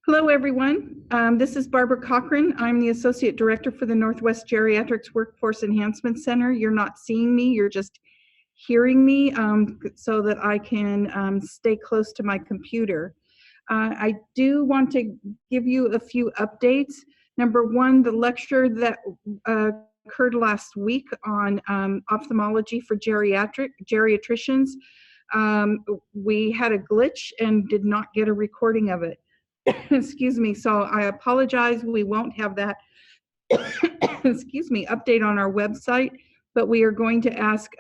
Hello, everyone. This is Barbara Cochran. I'm the Associate Director for the Northwest Geriatrics Workforce Enhancement Center. You're not seeing me, you're just hearing me so that I can stay close to my computer. I do want to give you a few updates. Number one, the lecture that occurred last week on ophthalmology for geriatricians, we had a glitch and did not get a recording of it. Excuse me, so I apologize. We won't have that, excuse me, update on our website, but we are going to ask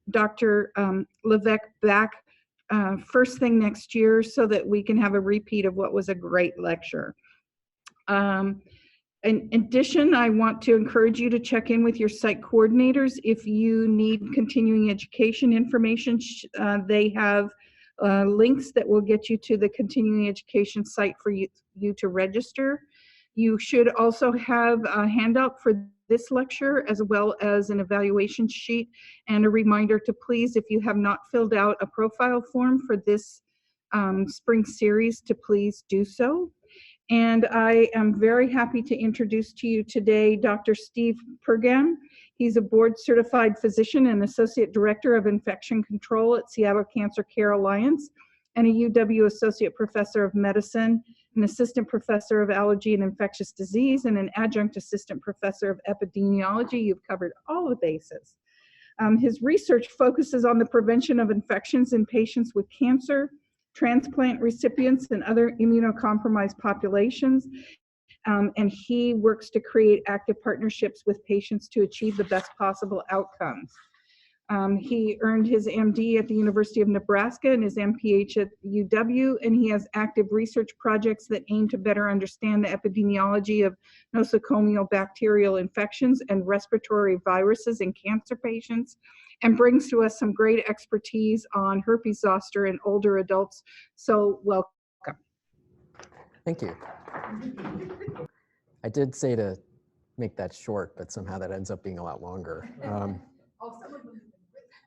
Dr. Levesque back first thing next year so that we can have a repeat of what was a great lecture. In addition, I want to encourage you to check in with your site coordinators. If you need continuing education information, they have links that will get you to the continuing education site for you to register. You should also have a handout for this lecture as well as an evaluation sheet and a reminder to please, if you have not filled out a profile form for this spring series, to please do so. And I am very happy to introduce to you today Dr. Steve Pergam. He's a board-certified physician and associate director of infection control at Seattle Cancer Care Alliance, and a UW associate professor of medicine, an assistant professor of allergy and infectious disease, and an adjunct assistant professor of epidemiology. You've covered all the bases. His research focuses on the prevention of infections in patients with cancer, transplant recipients, and other immunocompromised populations. And he works to create active partnerships with patients to achieve the best possible outcomes. He earned his MD at the University of Nebraska and his MPH at UW, and he has active research projects that aim to better understand the epidemiology of nosocomial bacterial infections and respiratory viruses in cancer patients, and brings to us some great expertise on herpes zoster in older adults. So welcome. Thank you. I did say to make that short, but somehow that ends up being a lot longer.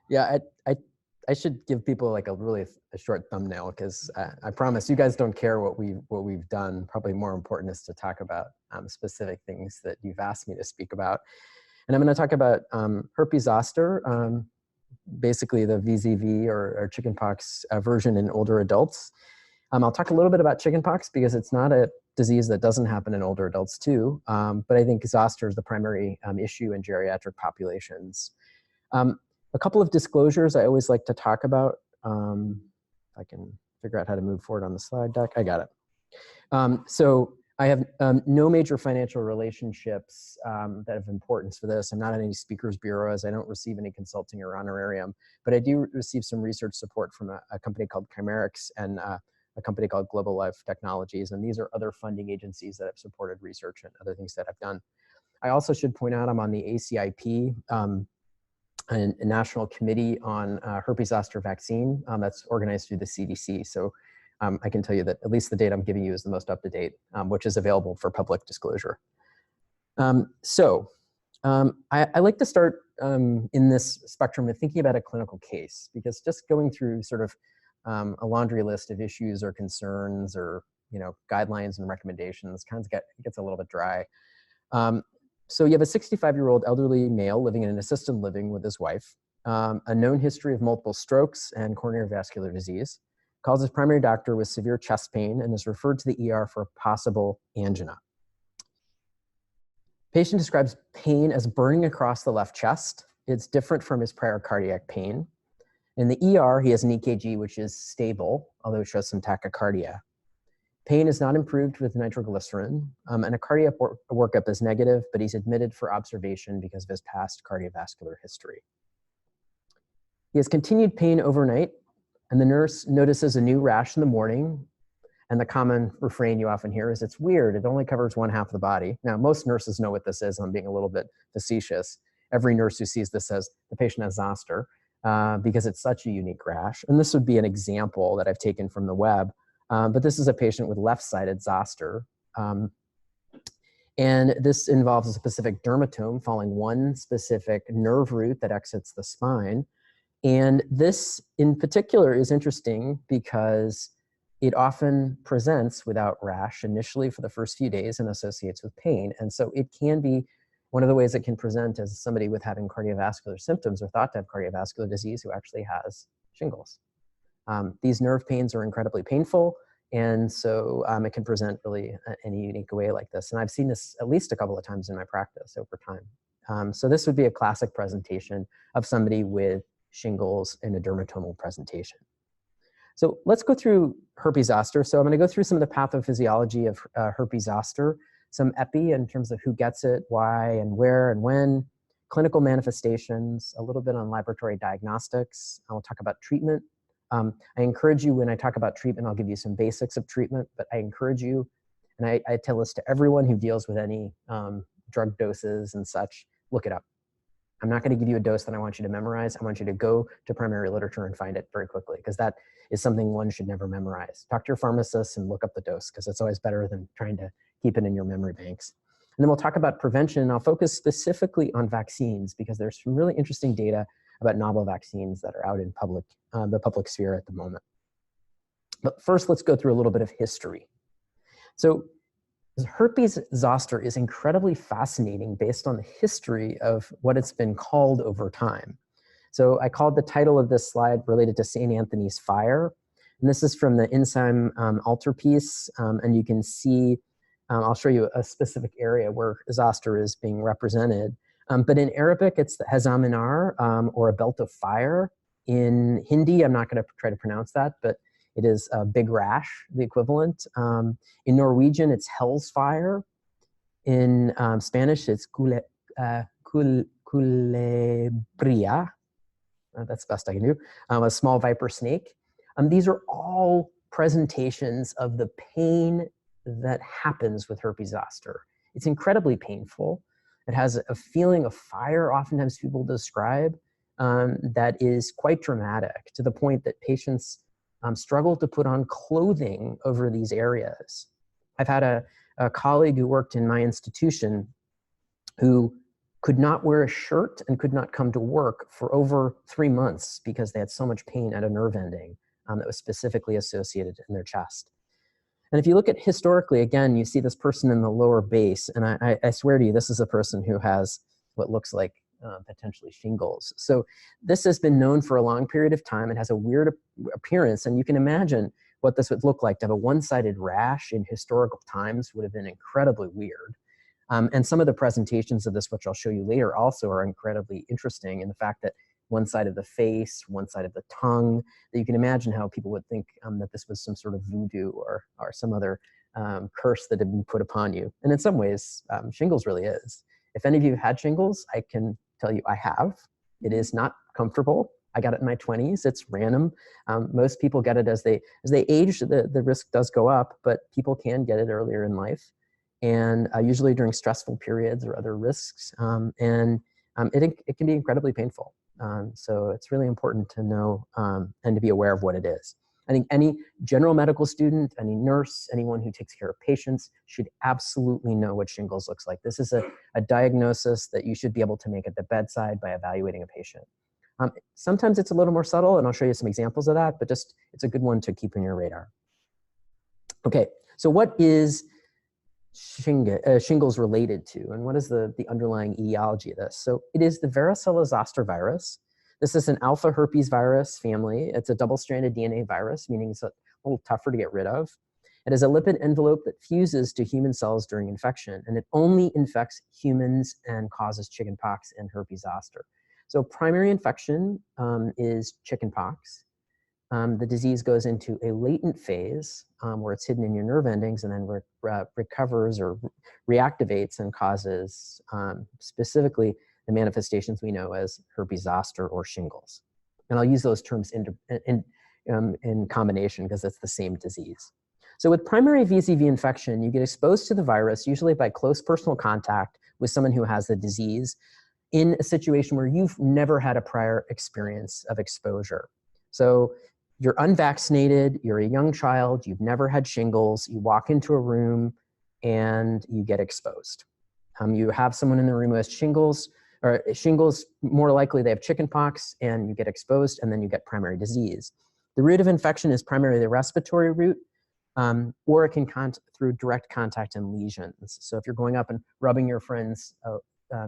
Yeah, I should give people like a short thumbnail, because I promise you guys don't care what we've done. Probably more important is to talk about specific things that you've asked me to speak about. And I'm going to talk about herpes zoster, basically the VZV or chickenpox version in older adults. I'll talk a little bit about chickenpox because it's not a disease that doesn't happen in older adults too, but I think zoster is the primary issue in geriatric populations. A couple of disclosures I always like to talk about. If I can figure out how to move forward on the slide deck. I got it. So I have no major financial relationships that have importance for this. I'm not in any speakers bureaus. I don't receive any consulting or honorarium, but I do receive some research support from a company called Chimerics and a company called Global Life Technologies. And these are other funding agencies that have supported research and other things that I've done. I also should point out I'm on the ACIP, a national committee on herpes zoster vaccine that's organized through the CDC. So I can tell you that at least the data I'm giving you is the most up-to-date, which is available for public disclosure. I like to start in this spectrum of thinking about a clinical case, because just going through sort of a laundry list of issues or concerns or guidelines and recommendations kind of gets a little bit dry. So you have a 65-year-old elderly male living in an assisted living with his wife, a known history of multiple strokes and coronary vascular disease, calls his primary doctor with severe chest pain, and is referred to the ER for possible angina. Patient describes pain as burning across the left chest. It's different from his prior cardiac pain. In the ER, he has an EKG, which is stable, although it shows some tachycardia. Pain is not improved with nitroglycerin, and a cardiac workup is negative, but he's admitted for observation because of his past cardiovascular history. He has continued pain overnight, and the nurse notices a new rash in the morning, and the common refrain you often hear is, "It's weird, it only covers one half of the body." Now, most nurses know what this is. I'm being a little bit facetious. Every nurse who sees this says the patient has zoster because it's such a unique rash. And this would be an example that I've taken from the web. But this is a patient with left-sided zoster. And this involves a specific dermatome following one specific nerve root that exits the spine. And this in particular is interesting because it often presents without rash initially for the first few days and associates with pain. And so it can be one of the ways it can present as somebody with having cardiovascular symptoms or thought to have cardiovascular disease who actually has shingles. These nerve pains are incredibly painful, and so it can present really in a unique way like this. And I've seen this at least a couple of times in my practice over time. So this would be a classic presentation of somebody with shingles in a dermatomal presentation. So let's go through herpes zoster. So I'm going to go through some of the pathophysiology of herpes zoster, some epi in terms of who gets it, why and where and when, clinical manifestations, a little bit on laboratory diagnostics. I'll talk about treatment. I encourage you, when I talk about treatment, I'll give you some basics of treatment, but I encourage you, and I tell this to everyone who deals with any drug doses and such, look it up. I'm not going to give you a dose that I want you to memorize. I want you to go to primary literature and find it very quickly, because that is something one should never memorize. Talk to your pharmacist and look up the dose, because it's always better than trying to keep it in your memory banks. And then we'll talk about prevention. I'll focus specifically on vaccines, because there's some really interesting data about novel vaccines that are out in the public sphere at the moment. But first, let's go through a little bit of history. So herpes zoster is incredibly fascinating based on the history of what it's been called over time. So I called the title of this slide related to St. Anthony's fire. And this is from the enzyme altarpiece. And you can see, I'll show you a specific area where zoster is being represented. But in Arabic, it's the Hazaminar, or a belt of fire. In Hindi, I'm not going to try to pronounce that, but it is a big rash, the equivalent. In Norwegian, it's hell's fire. In Spanish, it's culebria. That's the best I can do. A small viper snake. These are all presentations of the pain that happens with herpes zoster. It's incredibly painful. It has a feeling of fire, oftentimes people describe, that is quite dramatic, to the point that patients struggle to put on clothing over these areas. I've had a colleague who worked in my institution who could not wear a shirt and could not come to work for over 3 months because they had so much pain at a nerve ending that was specifically associated in their chest. And if you look at historically, again, you see this person in the lower base, and I swear to you, this is a person who has what looks like potentially shingles. So this has been known for a long period of time. It has a weird appearance, and you can imagine what this would look like. To have a one-sided rash in historical times would have been incredibly weird. And some of the presentations of this, which I'll show you later, also are incredibly interesting in the fact that one side of the face, one side of the tongue, that you can imagine how people would think that this was some sort of voodoo or some other curse that had been put upon you. And in some ways, shingles really is. If any of you have had shingles, I can tell you I have. It is not comfortable. I got it in my 20s. It's random. Most people get it as they age. The risk does go up, but people can get it earlier in life, and usually during stressful periods or other risks. It can be incredibly painful. So it's really important to know and to be aware of what it is. I think any general medical student, any nurse, anyone who takes care of patients should absolutely know what shingles looks like. This is a diagnosis that you should be able to make at the bedside by evaluating a patient. Sometimes it's a little more subtle, and I'll show you some examples of that, but just it's a good one to keep on your radar. Okay, so what is shingles related to, and what is the underlying etiology of this? So it is the Varicella zoster virus. This is an alpha herpes virus family. It's a double-stranded DNA virus, meaning it's a little tougher to get rid of. It has a lipid envelope that fuses to human cells during infection, and it only infects humans and causes chickenpox and herpes zoster. So primary infection is chickenpox. The disease goes into a latent phase where it's hidden in your nerve endings and then recovers or reactivates and causes specifically the manifestations we know as herpes zoster or shingles. And I'll use those terms in combination because it's the same disease. So with primary VZV infection, you get exposed to the virus, usually by close personal contact with someone who has the disease, in a situation where you've never had a prior experience of exposure. So you're unvaccinated, you're a young child, you've never had shingles, you walk into a room and you get exposed. You have someone in the room who has shingles, or shingles, more likely they have chickenpox, and you get exposed, and then you get primary disease. The route of infection is primarily the respiratory route, or it can through direct contact and lesions. So if you're going up and rubbing your friend's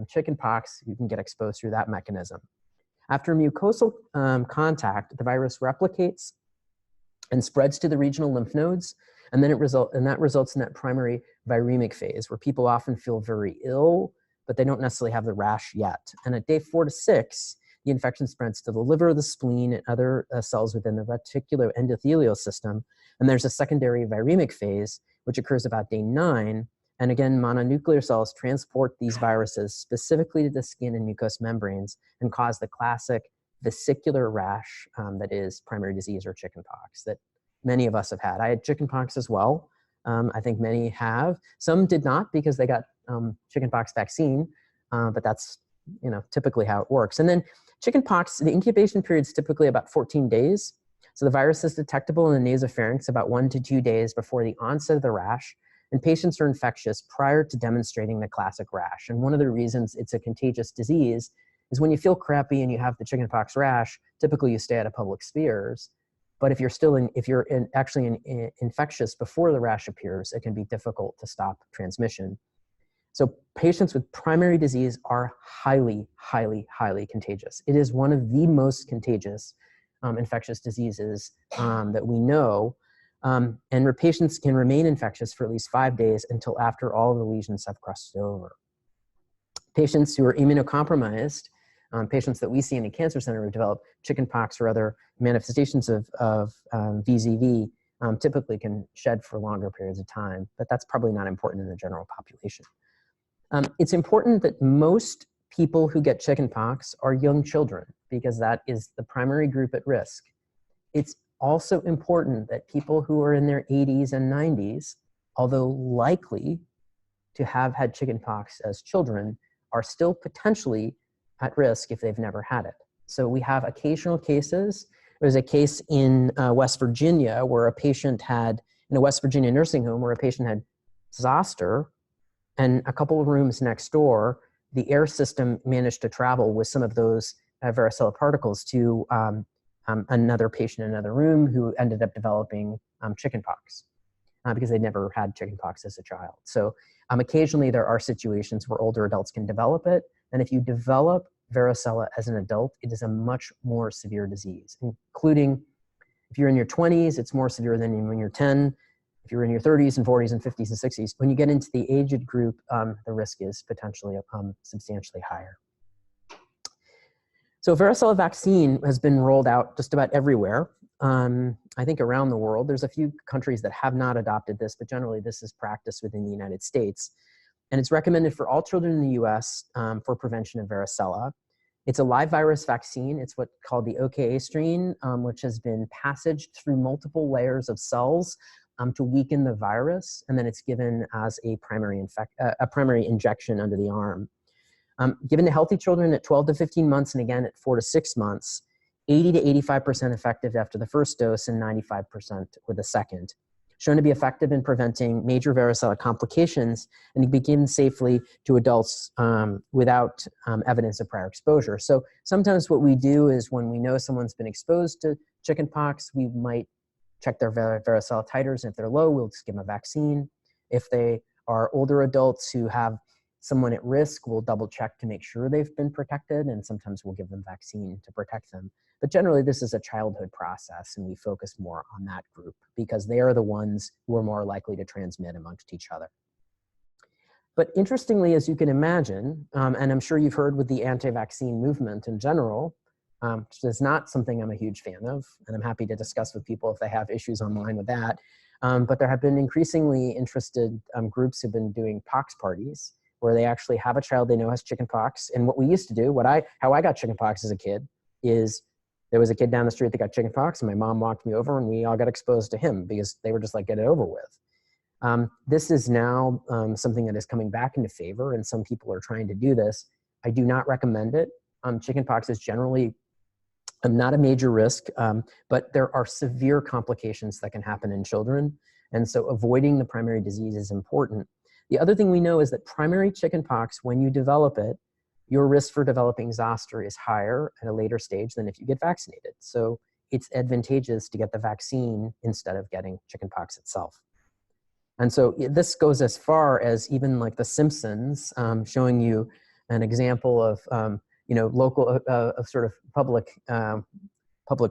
chickenpox, you can get exposed through that mechanism. After mucosal contact, the virus replicates and spreads to the regional lymph nodes, and then that results in that primary viremic phase, where people often feel very ill, but they don't necessarily have the rash yet. And at day 4 to 6, the infection spreads to the liver, the spleen, and other cells within the reticular endothelial system. And there's a secondary viremic phase, which occurs about day 9. And again, mononuclear cells transport these viruses specifically to the skin and mucous membranes and cause the classic vesicular rash that is primary disease or chickenpox that many of us have had. I had chickenpox as well. I think many have. Some did not because they got chickenpox vaccine, but that's typically how it works. And then chickenpox, the incubation period is typically about 14 days. So the virus is detectable in the nasopharynx about 1 to 2 days before the onset of the rash, and patients are infectious prior to demonstrating the classic rash. And one of the reasons it's a contagious disease is when you feel crappy and you have the chickenpox rash, typically you stay out of public spheres. But if you're actually infectious before the rash appears, it can be difficult to stop transmission. So patients with primary disease are highly, highly, highly contagious. It is one of the most contagious infectious diseases that we know. And patients can remain infectious for at least 5 days until after all the lesions have crossed over. Patients who are immunocompromised, patients that we see in a cancer center who develop chickenpox or other manifestations of VZV, typically can shed for longer periods of time, but that's probably not important in the general population. It's important that most people who get chickenpox are young children because that is the primary group at risk. It's also important that people who are in their 80s and 90s, although likely to have had chickenpox as children, are still potentially at risk if they've never had it. So we have occasional cases. There's a case in West Virginia where a patient had, in a West Virginia nursing home, where a patient had Zoster, and a couple of rooms next door, the air system managed to travel with some of those varicella particles to another patient in another room who ended up developing chickenpox because they'd never had chickenpox as a child. So occasionally there are situations where older adults can develop it. And if you develop varicella as an adult, it is a much more severe disease, including if you're in your 20s, it's more severe than when you're 10. If you're in your 30s and 40s and 50s and 60s, when you get into the aged group, the risk is potentially substantially higher. So varicella vaccine has been rolled out just about everywhere. I think around the world. There's a few countries that have not adopted this, but generally this is practiced within the United States. And it's recommended for all children in the US for prevention of varicella. It's a live virus vaccine. It's what's called the OKA strain, which has been passaged through multiple layers of cells to weaken the virus, and then it's given as a primary injection under the arm. Given to healthy children at 12 to 15 months and again at 4 to 6 months, 80 to 85% effective after the first dose and 95% with the second. Shown to be effective in preventing major varicella complications and to be given safely to adults without evidence of prior exposure. So sometimes what we do is when we know someone's been exposed to chickenpox, we might check their varicella titers, and if they're low, we'll just give them a vaccine. If they are older adults who have someone at risk, we'll double check to make sure they've been protected, and sometimes we'll give them vaccine to protect them. But generally, this is a childhood process, and we focus more on that group because they are the ones who are more likely to transmit amongst each other. But interestingly, as you can imagine, and I'm sure you've heard with the anti-vaccine movement in general, which is not something I'm a huge fan of, and I'm happy to discuss with people if they have issues online with that. But there have been increasingly interested groups who've been doing pox parties, where they actually have a child they know has chickenpox. And what we used to do, how I got chickenpox as a kid, is there was a kid down the street that got chickenpox, and my mom walked me over, and we all got exposed to him because they were just like, get it over with. This is now something that is coming back into favor, and some people are trying to do this. I do not recommend it. Chickenpox is generally not a major risk, but there are severe complications that can happen in children. And so avoiding the primary disease is important. The other thing we know is that primary chickenpox, when you develop it, your risk for developing zoster is higher at a later stage than if you get vaccinated. So it's advantageous to get the vaccine instead of getting chickenpox itself. And so this goes as far as even like The Simpsons, showing you an example of, you know, local, of sort of public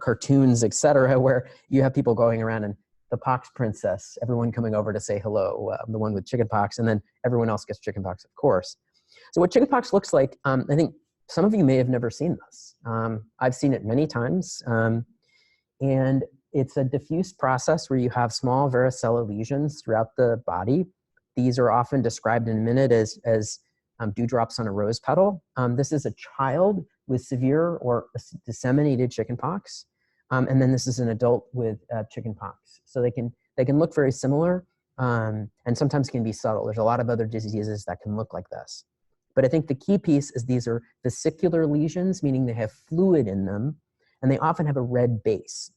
cartoons, et cetera, where you have people going around and the pox princess, everyone coming over to say hello, the one with chickenpox, and then everyone else gets chickenpox, of course. So what chickenpox looks like, I think some of you may have never seen this. I've seen it many times. And it's a diffuse process where you have small varicella lesions throughout the body. These are often described in a minute as dewdrops on a rose petal. This is a child with severe or disseminated chickenpox. And then this is an adult with chickenpox. So they can look very similar, and sometimes can be subtle. There's a lot of other diseases that can look like this. But I think the key piece is these are vesicular lesions, meaning they have fluid in them, and they often have a red base.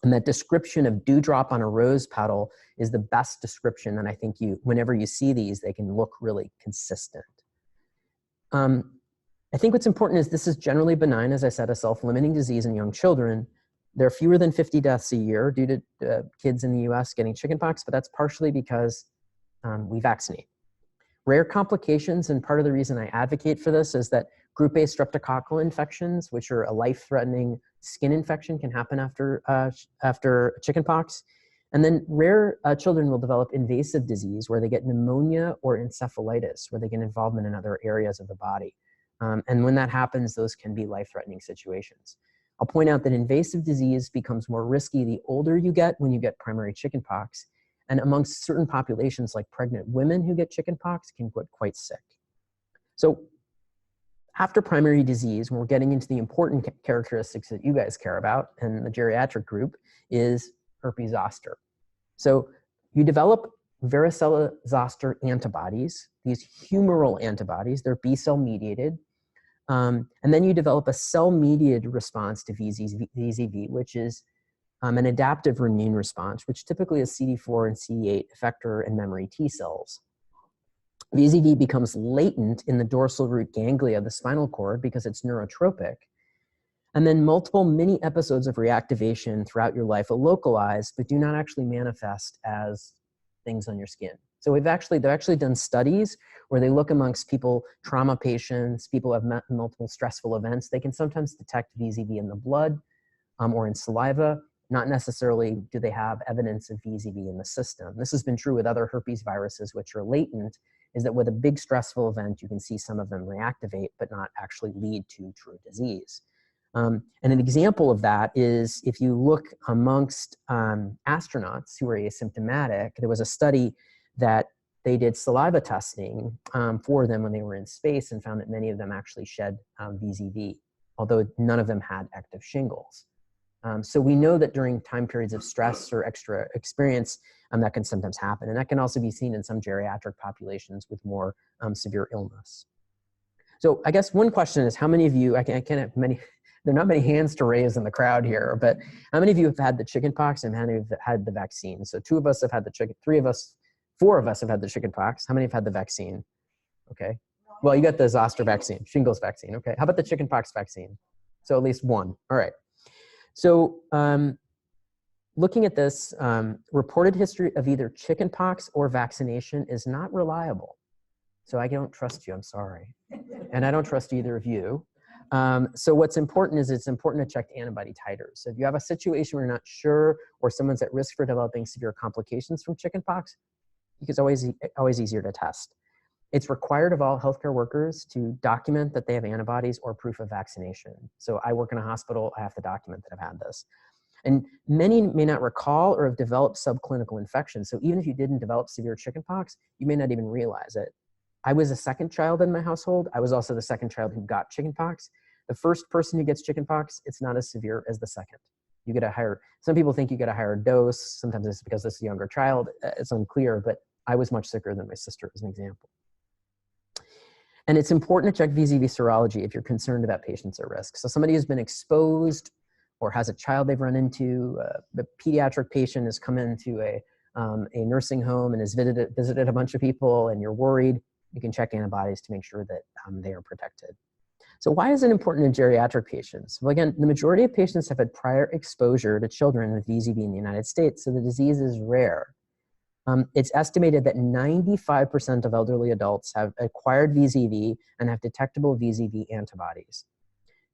And that description of dewdrop on a rose petal is the best description. And I think whenever you see these, they can look really consistent. I think what's important is this is generally benign, as I said, a self-limiting disease in young children. There are fewer than 50 deaths a year due to kids in the US getting chickenpox, but that's partially because we vaccinate. Rare complications, and part of the reason I advocate for this is that group A streptococcal infections, which are a life-threatening skin infection, can happen after chickenpox. And then rare children will develop invasive disease where they get pneumonia or encephalitis, where they get involvement in other areas of the body. And when that happens, those can be life-threatening situations. I'll point out that invasive disease becomes more risky the older you get when you get primary chickenpox. And amongst certain populations, like pregnant women who get chickenpox, can get quite sick. So after primary disease, when we're getting into the important characteristics that you guys care about, and the geriatric group, is herpes zoster. So you develop varicella zoster antibodies, these humoral antibodies, they're B-cell mediated. And then you develop a cell-mediated response to VZV, which is an adaptive immune response, which typically is CD4 and CD8 effector and memory T cells. VZV becomes latent in the dorsal root ganglia of the spinal cord because it's neurotropic. And then multiple mini episodes of reactivation throughout your life are localized, but do not actually manifest as things on your skin. So they've actually done studies where they look amongst people, trauma patients, people who have multiple stressful events. They can sometimes detect VZV in the blood or in saliva. Not necessarily do they have evidence of VZV in the system. This has been true with other herpes viruses, which are latent, is that with a big stressful event, you can see some of them reactivate, but not actually lead to true disease. And an example of that is if you look amongst astronauts who are asymptomatic, there was a study that they did saliva testing for them when they were in space and found that many of them actually shed VZV, although none of them had active shingles. So we know that during time periods of stress or extra experience, that can sometimes happen. And that can also be seen in some geriatric populations with more severe illness. So I guess one question is, how many of you, I can't have many, there are not many hands to raise in the crowd here, but how many of you have had the chickenpox and how many have had the vaccine? So 2 of us have had the four of us have had the chickenpox. How many have had the vaccine? Okay. Well, you got the Zoster vaccine, shingles vaccine. Okay. How about the chickenpox vaccine? So at least 1. All right. So looking at this, reported history of either chickenpox or vaccination is not reliable. So I don't trust you, I'm sorry. And I don't trust either of you. So what's important is it's important to check antibody titers. So if you have a situation where you're not sure or someone's at risk for developing severe complications from chickenpox, it's always easier to test. It's required of all healthcare workers to document that they have antibodies or proof of vaccination. So I work in a hospital, I have to document that I've had this. And many may not recall or have developed subclinical infections. So even if you didn't develop severe chickenpox, you may not even realize it. I was a second child in my household. I was also the second child who got chickenpox. The first person who gets chickenpox, it's not as severe as the second. You get a higher, some people think you get a higher dose. Sometimes it's because it's a younger child. It's unclear, but I was much sicker than my sister as an example. And it's important to check VZV serology if you're concerned about patients at risk. So somebody who's been exposed or has a child they've run into, a pediatric patient has come into a nursing home and has visited a bunch of people and you're worried, you can check antibodies to make sure that they are protected. So why is it important in geriatric patients? Well, again, the majority of patients have had prior exposure to children with VZV in the United States, so the disease is rare. It's estimated that 95% of elderly adults have acquired VZV and have detectable VZV antibodies.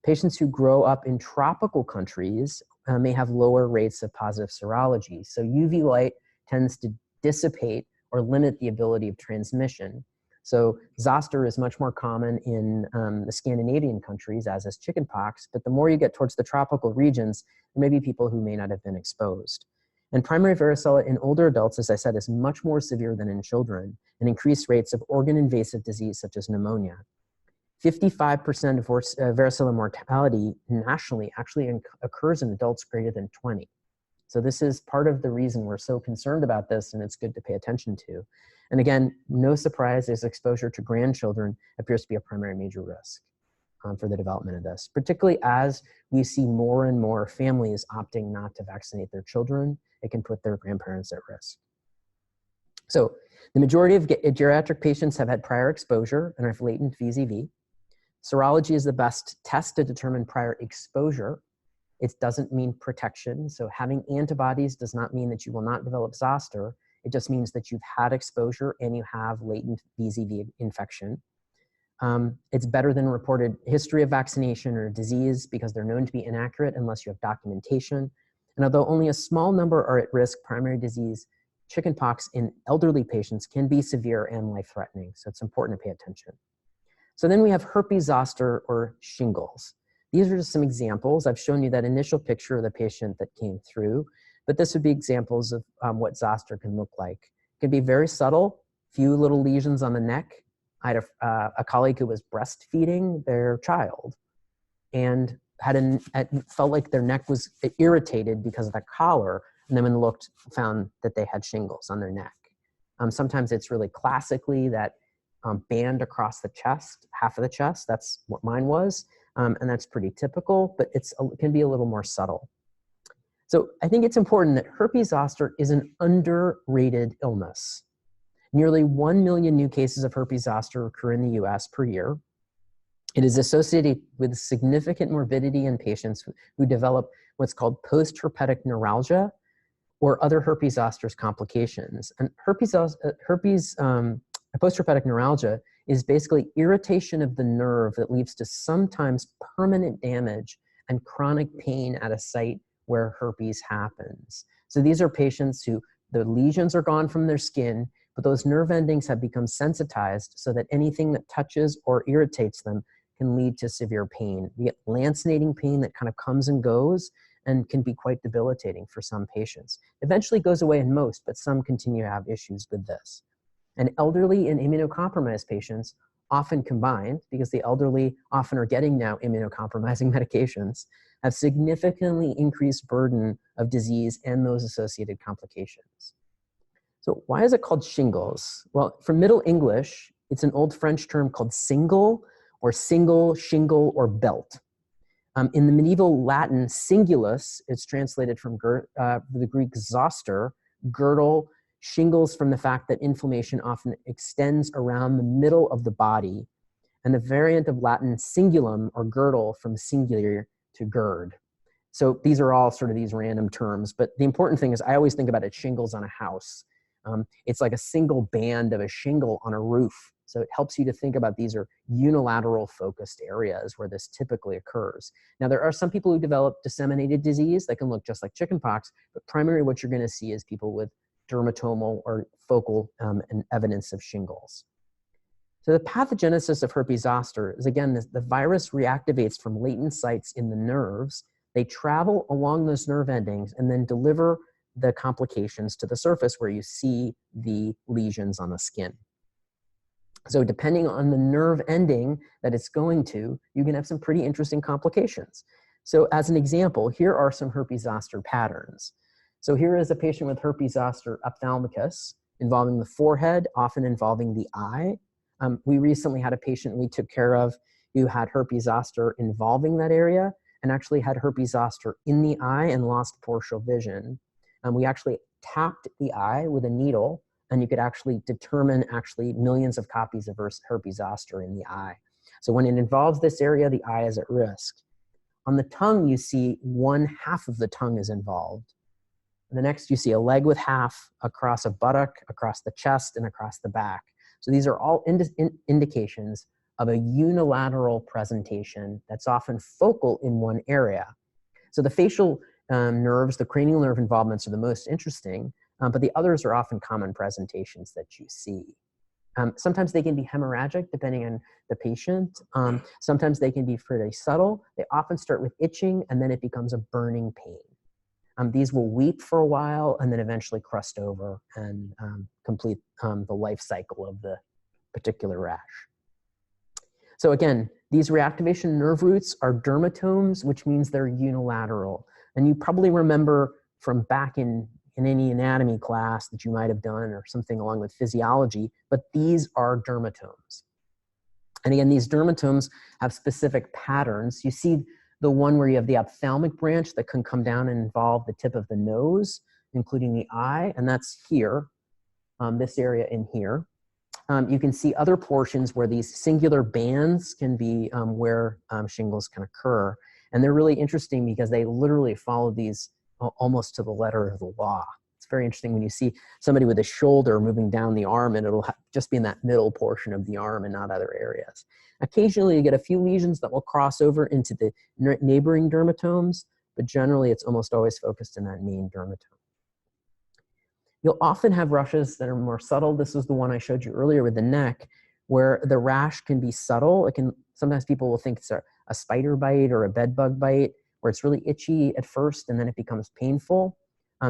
Patients who grow up in tropical countries may have lower rates of positive serology. So UV light tends to dissipate or limit the ability of transmission. So zoster is much more common in the Scandinavian countries, as is chickenpox, but the more you get towards the tropical regions, there may be people who may not have been exposed. And primary varicella in older adults, as I said, is much more severe than in children, and increased rates of organ-invasive disease such as pneumonia. 55% of varicella mortality nationally actually occurs in adults greater than 20. So this is part of the reason we're so concerned about this, and it's good to pay attention to. And again, no surprise, as exposure to grandchildren appears to be a primary major risk for the development of this, particularly as we see more and more families opting not to vaccinate their children. It can put their grandparents at risk. So the majority of geriatric patients have had prior exposure and have latent VZV. Serology is the best test to determine prior exposure. It doesn't mean protection. So having antibodies does not mean that you will not develop zoster. It just means that you've had exposure and you have latent VZV infection. It's better than reported history of vaccination or disease because they're known to be inaccurate unless you have documentation. And although only a small number are at risk, primary disease, chickenpox in elderly patients can be severe and life-threatening. So it's important to pay attention. So then we have herpes zoster or shingles. These are just some examples. I've shown you that initial picture of the patient that came through, but this would be examples of what zoster can look like. It can be very subtle, few little lesions on the neck. I had a colleague who was breastfeeding their child and felt like their neck was irritated because of the collar, and then when looked, found that they had shingles on their neck. Sometimes it's really classically that band across the chest, half of the chest. That's what mine was, and that's pretty typical, but it can be a little more subtle. So I think it's important that herpes zoster is an underrated illness. Nearly 1 million new cases of herpes zoster occur in the US per year. It is associated with significant morbidity in patients who develop what's called post-herpetic neuralgia or other herpes zoster's complications. And post-herpetic neuralgia is basically irritation of the nerve that leads to sometimes permanent damage and chronic pain at a site where herpes happens. So these are patients who the lesions are gone from their skin, but those nerve endings have become sensitized so that anything that touches or irritates them can lead to severe pain. You get lancinating pain that kind of comes and goes and can be quite debilitating for some patients. Eventually goes away in most, but some continue to have issues with this. And elderly and immunocompromised patients often combined, because the elderly often are getting now immunocompromising medications, have significantly increased burden of disease and those associated complications. So why is it called shingles? Well, from Middle English, it's an old French term called single, shingle, or belt. In the medieval Latin, singulus, it's translated from the Greek zoster, girdle, shingles from the fact that inflammation often extends around the middle of the body, and the variant of Latin singulum, or girdle, from singular to gird. So these are all sort of these random terms, but the important thing is I always think about it shingles on a house. It's like a single band of a shingle on a roof. So it helps you to think about these are unilateral focused areas where this typically occurs. Now, there are some people who develop disseminated disease that can look just like chickenpox, but primarily what you're going to see is people with dermatomal or focal and evidence of shingles. So the pathogenesis of herpes zoster is, again, the virus reactivates from latent sites in the nerves. They travel along those nerve endings and then deliver the complications to the surface where you see the lesions on the skin. So depending on the nerve ending that it's going to, you can have some pretty interesting complications. So as an example, here are some herpes zoster patterns. So here is a patient with herpes zoster ophthalmicus involving the forehead, often involving the eye. We recently had a patient we took care of who had herpes zoster involving that area and actually had herpes zoster in the eye and lost partial vision. We actually tapped the eye with a needle, and you could actually determine millions of copies of herpes zoster in the eye. So when it involves this area, the eye is at risk. On the tongue, you see 1/2 of the tongue is involved. The next, you see a leg with half across a buttock, across the chest, and across the back. So these are all indications of a unilateral presentation that's often focal in one area. So the facial nerves, the cranial nerve involvements are the most interesting, but the others are often common presentations that you see. Sometimes they can be hemorrhagic depending on the patient. Sometimes they can be pretty subtle. They often start with itching and then it becomes a burning pain. These will weep for a while and then eventually crust over and complete the life cycle of the particular rash. So again, these reactivation nerve roots are dermatomes, which means they're unilateral. And you probably remember from back in any anatomy class that you might have done or something along with physiology, but these are dermatomes. And again, these dermatomes have specific patterns. You see the one where you have the ophthalmic branch that can come down and involve the tip of the nose, including the eye, and that's here, this area in here. You can see other portions where these singular bands can be where shingles can occur. And they're really interesting because they literally follow these almost to the letter of the law. It's very interesting when you see somebody with a shoulder moving down the arm and it'll just be in that middle portion of the arm and not other areas. Occasionally you get a few lesions that will cross over into the neighboring dermatomes, but generally it's almost always focused in that main dermatome. You'll often have rushes that are more subtle. This is the one I showed you earlier with the neck, where the rash can be subtle. Sometimes people will think it's a spider bite or a bed bug bite, where it's really itchy at first and then it becomes painful.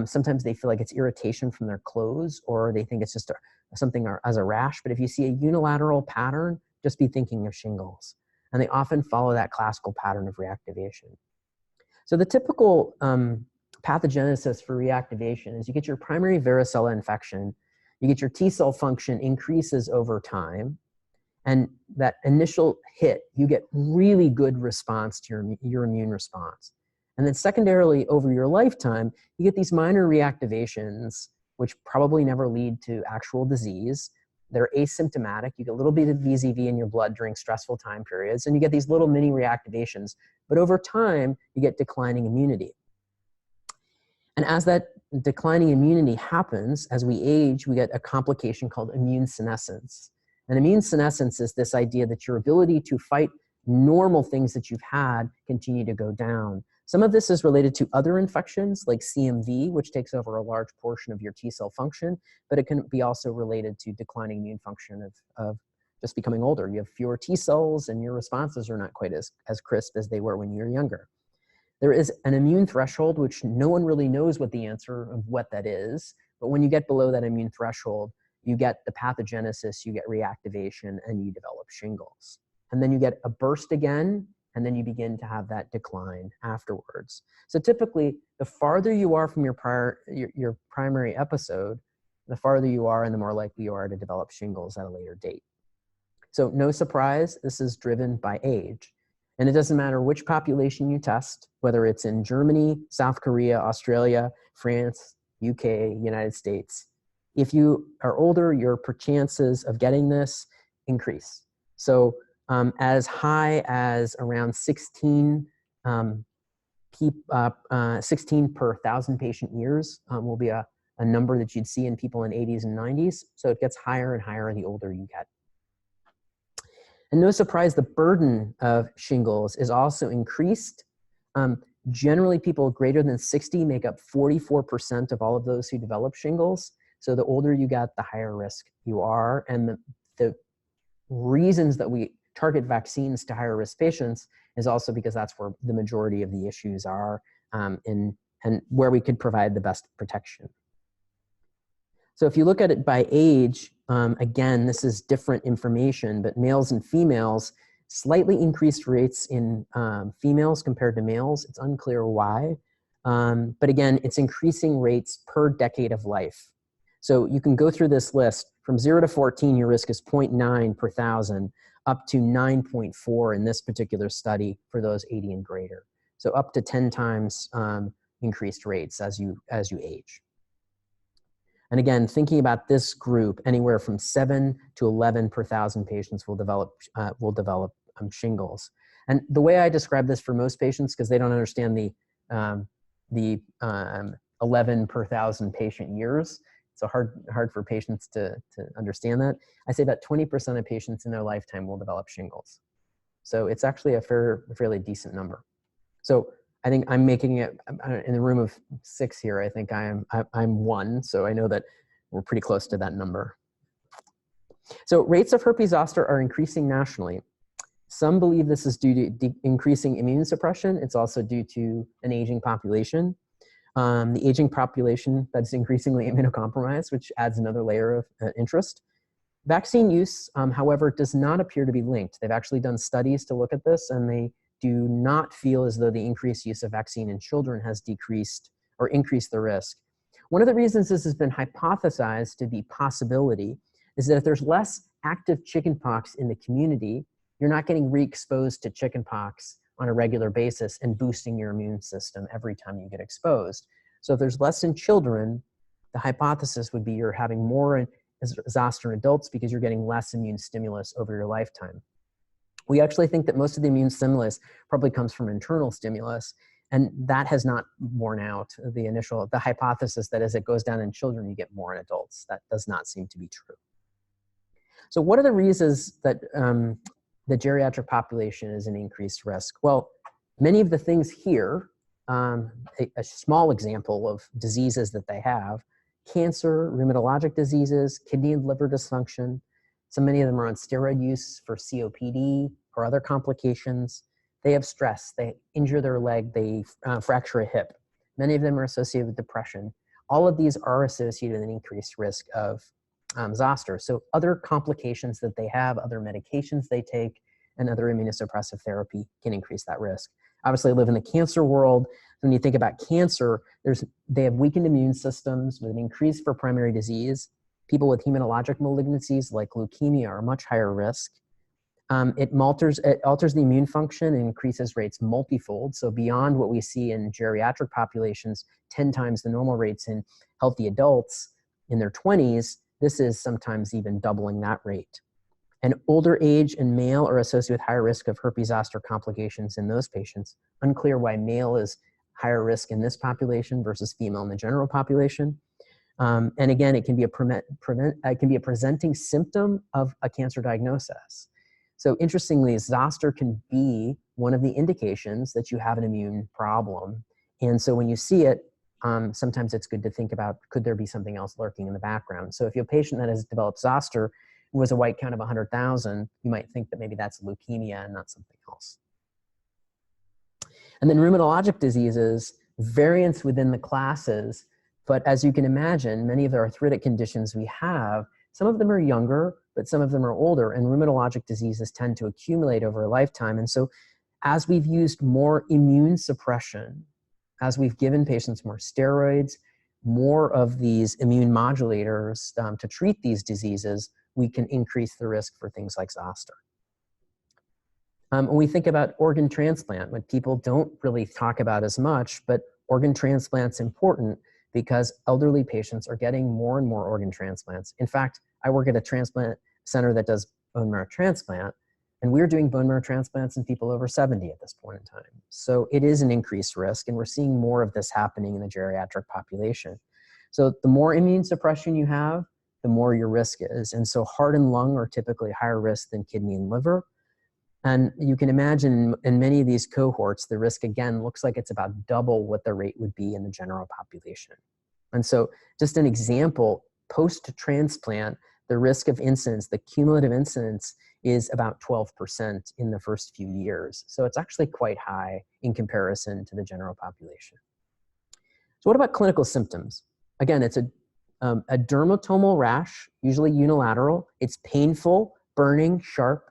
Sometimes they feel like it's irritation from their clothes, or they think it's just something as a rash. But if you see a unilateral pattern, just be thinking of shingles. And they often follow that classical pattern of reactivation. So the typical pathogenesis for reactivation is you get your primary varicella infection, you get your T cell function increases over time, and that initial hit, you get really good response to your immune response. And then secondarily, over your lifetime, you get these minor reactivations, which probably never lead to actual disease. They're asymptomatic. You get a little bit of VZV in your blood during stressful time periods, and you get these little mini reactivations. But over time, you get declining immunity. And as that declining immunity happens, as we age, we get a complication called immune senescence. And immune senescence is this idea that your ability to fight normal things that you've had continue to go down. Some of this is related to other infections like CMV, which takes over a large portion of your T cell function, but it can be also related to declining immune function of just becoming older. You have fewer T cells and your responses are not quite as crisp as they were when you were younger. There is an immune threshold, which no one really knows what the answer of what that is, but when you get below that immune threshold, you get the pathogenesis, you get reactivation, and you develop shingles. And then you get a burst again, and then you begin to have that decline afterwards. So typically, the farther you are from your primary episode, the farther you are and the more likely you are to develop shingles at a later date. So no surprise, this is driven by age. And it doesn't matter which population you test, whether it's in Germany, South Korea, Australia, France, UK, United States. If you are older, your chances of getting this increase. So as high as around 16 per 1,000 patient years will be a number that you'd see in people in 80s and 90s. So it gets higher and higher the older you get. And no surprise, the burden of shingles is also increased. Generally, people greater than 60 make up 44% of all of those who develop shingles. So the older you get, the higher risk you are. And the reasons that we target vaccines to higher risk patients is also because that's where the majority of the issues are and where we could provide the best protection. So if you look at it by age, again, this is different information, but males and females, slightly increased rates in females compared to males. It's unclear why. But again, it's increasing rates per decade of life. So you can go through this list. From 0 to 14, your risk is 0.9 per 1,000, up to 9.4 in this particular study for those 80 and greater. So up to 10 times increased rates as you age. And again, thinking about this group, anywhere from 7 to 11 per 1,000 patients will develop shingles. And the way I describe this for most patients, because they don't understand the 11 per 1,000 patient years, so hard for patients to understand that. I say about 20% of patients in their lifetime will develop shingles. So it's actually a fairly decent number. So I think I'm making it in the room of 6 here. I think I'm 1, so I know that we're pretty close to that number. So rates of herpes zoster are increasing nationally. Some believe this is due to increasing immune suppression. It's also due to an aging population. The aging population that's increasingly immunocompromised, which adds another layer of interest. Vaccine use, however, does not appear to be linked. They've actually done studies to look at this, and they do not feel as though the increased use of vaccine in children has decreased or increased the risk. One of the reasons this has been hypothesized to be possibility is that if there's less active chickenpox in the community, you're not getting re-exposed to chickenpox on a regular basis and boosting your immune system every time you get exposed. So if there's less in children, the hypothesis would be you're having more zoster in adults because you're getting less immune stimulus over your lifetime. We actually think that most of the immune stimulus probably comes from internal stimulus, and that has not borne out the hypothesis that as it goes down in children, you get more in adults. That does not seem to be true. So what are the reasons that the geriatric population is an increased risk? Well, many of the things here, a small example of diseases that they have: cancer, rheumatologic diseases, kidney and liver dysfunction. So many of them are on steroid use for COPD or other complications. They have stress, they injure their leg, they fracture a hip. Many of them are associated with depression. All of these are associated with an increased risk of zoster. So other complications that they have, other medications they take, and other immunosuppressive therapy can increase that risk. Obviously, I live in the cancer world. When you think about cancer, they have weakened immune systems with an increase for primary disease. People with hematologic malignancies like leukemia are much higher risk. It alters the immune function and increases rates multifold. So beyond what we see in geriatric populations, 10 times the normal rates in healthy adults in their 20s, this is sometimes even doubling that rate. And older age and male are associated with higher risk of herpes zoster complications in those patients. Unclear why male is higher risk in this population versus female in the general population. And again, it can be a presenting symptom of a cancer diagnosis. So interestingly, zoster can be one of the indications that you have an immune problem. And so when you see it, sometimes it's good to think about, could there be something else lurking in the background? So if you have a patient that has developed zoster who has a white count of 100,000, you might think that maybe that's leukemia and not something else. And then rheumatologic diseases, variance within the classes, but as you can imagine, many of the arthritic conditions we have, some of them are younger, but some of them are older, and rheumatologic diseases tend to accumulate over a lifetime. And so as we've used more immune suppression, as we've given patients more steroids, more of these immune modulators to treat these diseases, we can increase the risk for things like zoster. When we think about organ transplant, what people don't really talk about as much, but organ transplant's important because elderly patients are getting more and more organ transplants. In fact, I work at a transplant center that does bone marrow transplant, and we're doing bone marrow transplants in people over 70 at this point in time. So it is an increased risk, and we're seeing more of this happening in the geriatric population. So the more immune suppression you have, the more your risk is. And so heart and lung are typically higher risk than kidney and liver. And you can imagine in many of these cohorts, the risk again looks like it's about double what the rate would be in the general population. And so just an example, post-transplant, the risk of incidence, the cumulative incidence is about 12% in the first few years. So it's actually quite high in comparison to the general population. So what about clinical symptoms? Again, it's a dermatomal rash, usually unilateral. It's painful, burning, sharp.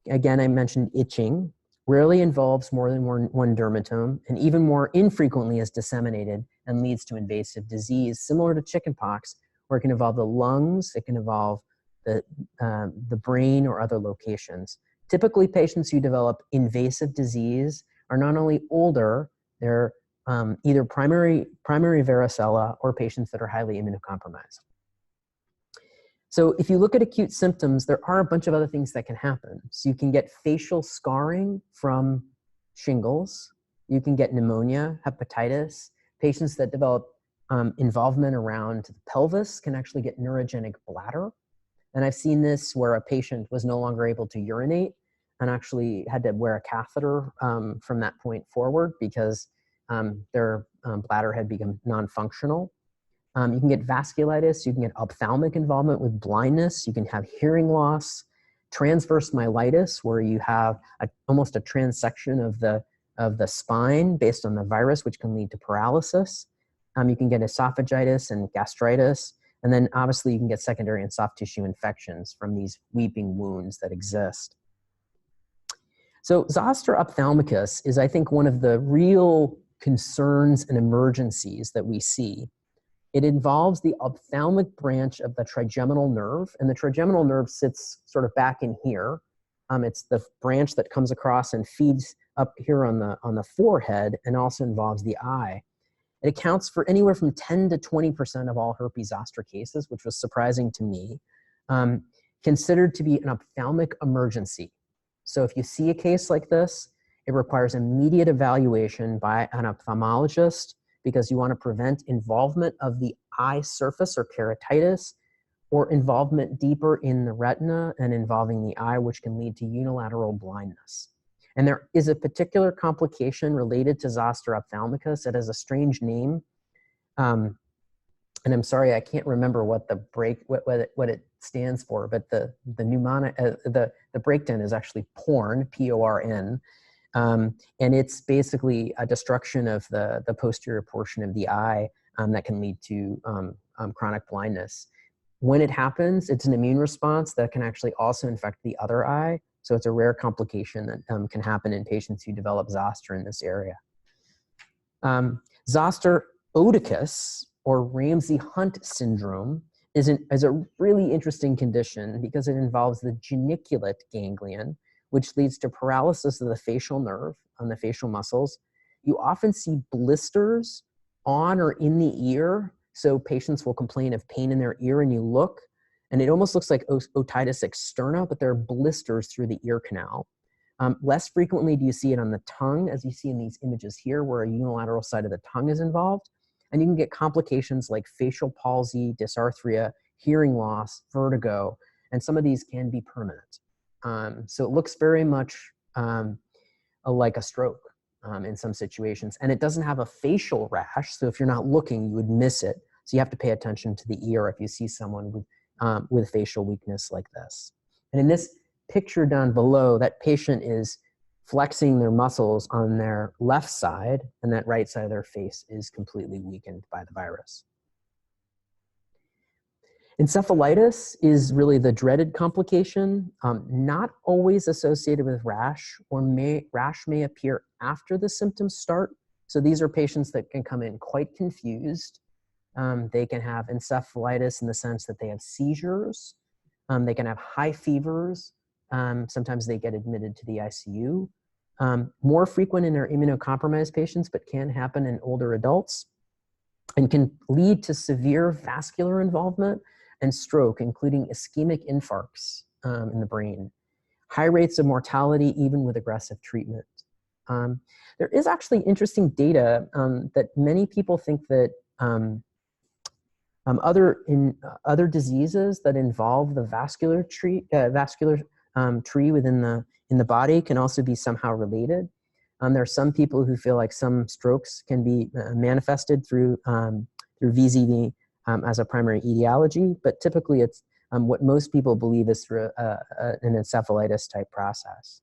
Again, I mentioned itching, rarely involves more than one dermatome, and even more infrequently is disseminated and leads to invasive disease, similar to chickenpox, where it can involve the lungs, it can involve the brain or other locations. Typically, patients who develop invasive disease are not only older, they're either primary varicella or patients that are highly immunocompromised. So if you look at acute symptoms, there are a bunch of other things that can happen. So you can get facial scarring from shingles. You can get pneumonia, hepatitis. Patients that develop involvement around the pelvis can actually get neurogenic bladder. And I've seen this where a patient was no longer able to urinate and actually had to wear a catheter from that point forward because their bladder had become non-functional. You can get vasculitis, you can get ophthalmic involvement with blindness, you can have hearing loss, transverse myelitis, where you have almost a transection of the spine based on the virus, which can lead to paralysis. You can get esophagitis and gastritis, and then obviously you can get secondary and soft tissue infections from these weeping wounds that exist. So Zoster Ophthalmicus is, I think, one of the real concerns and emergencies that we see. It involves the ophthalmic branch of the trigeminal nerve, and the trigeminal nerve sits sort of back in here. It's the branch that comes across and feeds up here on the forehead, and also involves the eye. It accounts for anywhere from 10 to 20% of all herpes zoster cases, which was surprising to me, considered to be an ophthalmic emergency. So if you see a case like this, it requires immediate evaluation by an ophthalmologist because you want to prevent involvement of the eye surface or keratitis, or involvement deeper in the retina and involving the eye, which can lead to unilateral blindness. And there is a particular complication related to Zoster Ophthalmicus. It has a strange name. And I'm sorry, I can't remember what what it stands for, but the mnemonic, the breakdown is actually PORN, P-O-R-N. And it's basically a destruction of the posterior portion of the eye that can lead to chronic blindness. When it happens, it's an immune response that can actually also infect the other eye. So it's a rare complication that can happen in patients who develop zoster in this area. Zoster Oticus, or Ramsey Hunt Syndrome, is a really interesting condition because it involves the geniculate ganglion, which leads to paralysis of the facial nerve on the facial muscles. You often see blisters on or in the ear, so patients will complain of pain in their ear, and you look, and it almost looks like otitis externa, but there are blisters through the ear canal. Less frequently do you see it on the tongue, as you see in these images here, where a unilateral side of the tongue is involved. And you can get complications like facial palsy, dysarthria, hearing loss, vertigo, and some of these can be permanent. So it looks very much like a stroke in some situations. And it doesn't have a facial rash, so if you're not looking, you would miss it. So you have to pay attention to the ear if you see someone with facial weakness like this. And in this picture down below, that patient is flexing their muscles on their left side, and that right side of their face is completely weakened by the virus. Encephalitis is really the dreaded complication, not always associated with rash, or rash may appear after the symptoms start. So these are patients that can come in quite confused. They can have encephalitis in the sense that they have seizures. They can have high fevers. Sometimes they get admitted to the ICU. More frequent in our immunocompromised patients, but can happen in older adults, and can lead to severe vascular involvement and stroke, including ischemic infarcts in the brain. High rates of mortality, even with aggressive treatment. There is actually interesting data that many people think that other diseases that involve the vascular tree within the body can also be somehow related. There are some people who feel like some strokes can be manifested through VZV as a primary etiology, but typically it's what most people believe is through an encephalitis type process.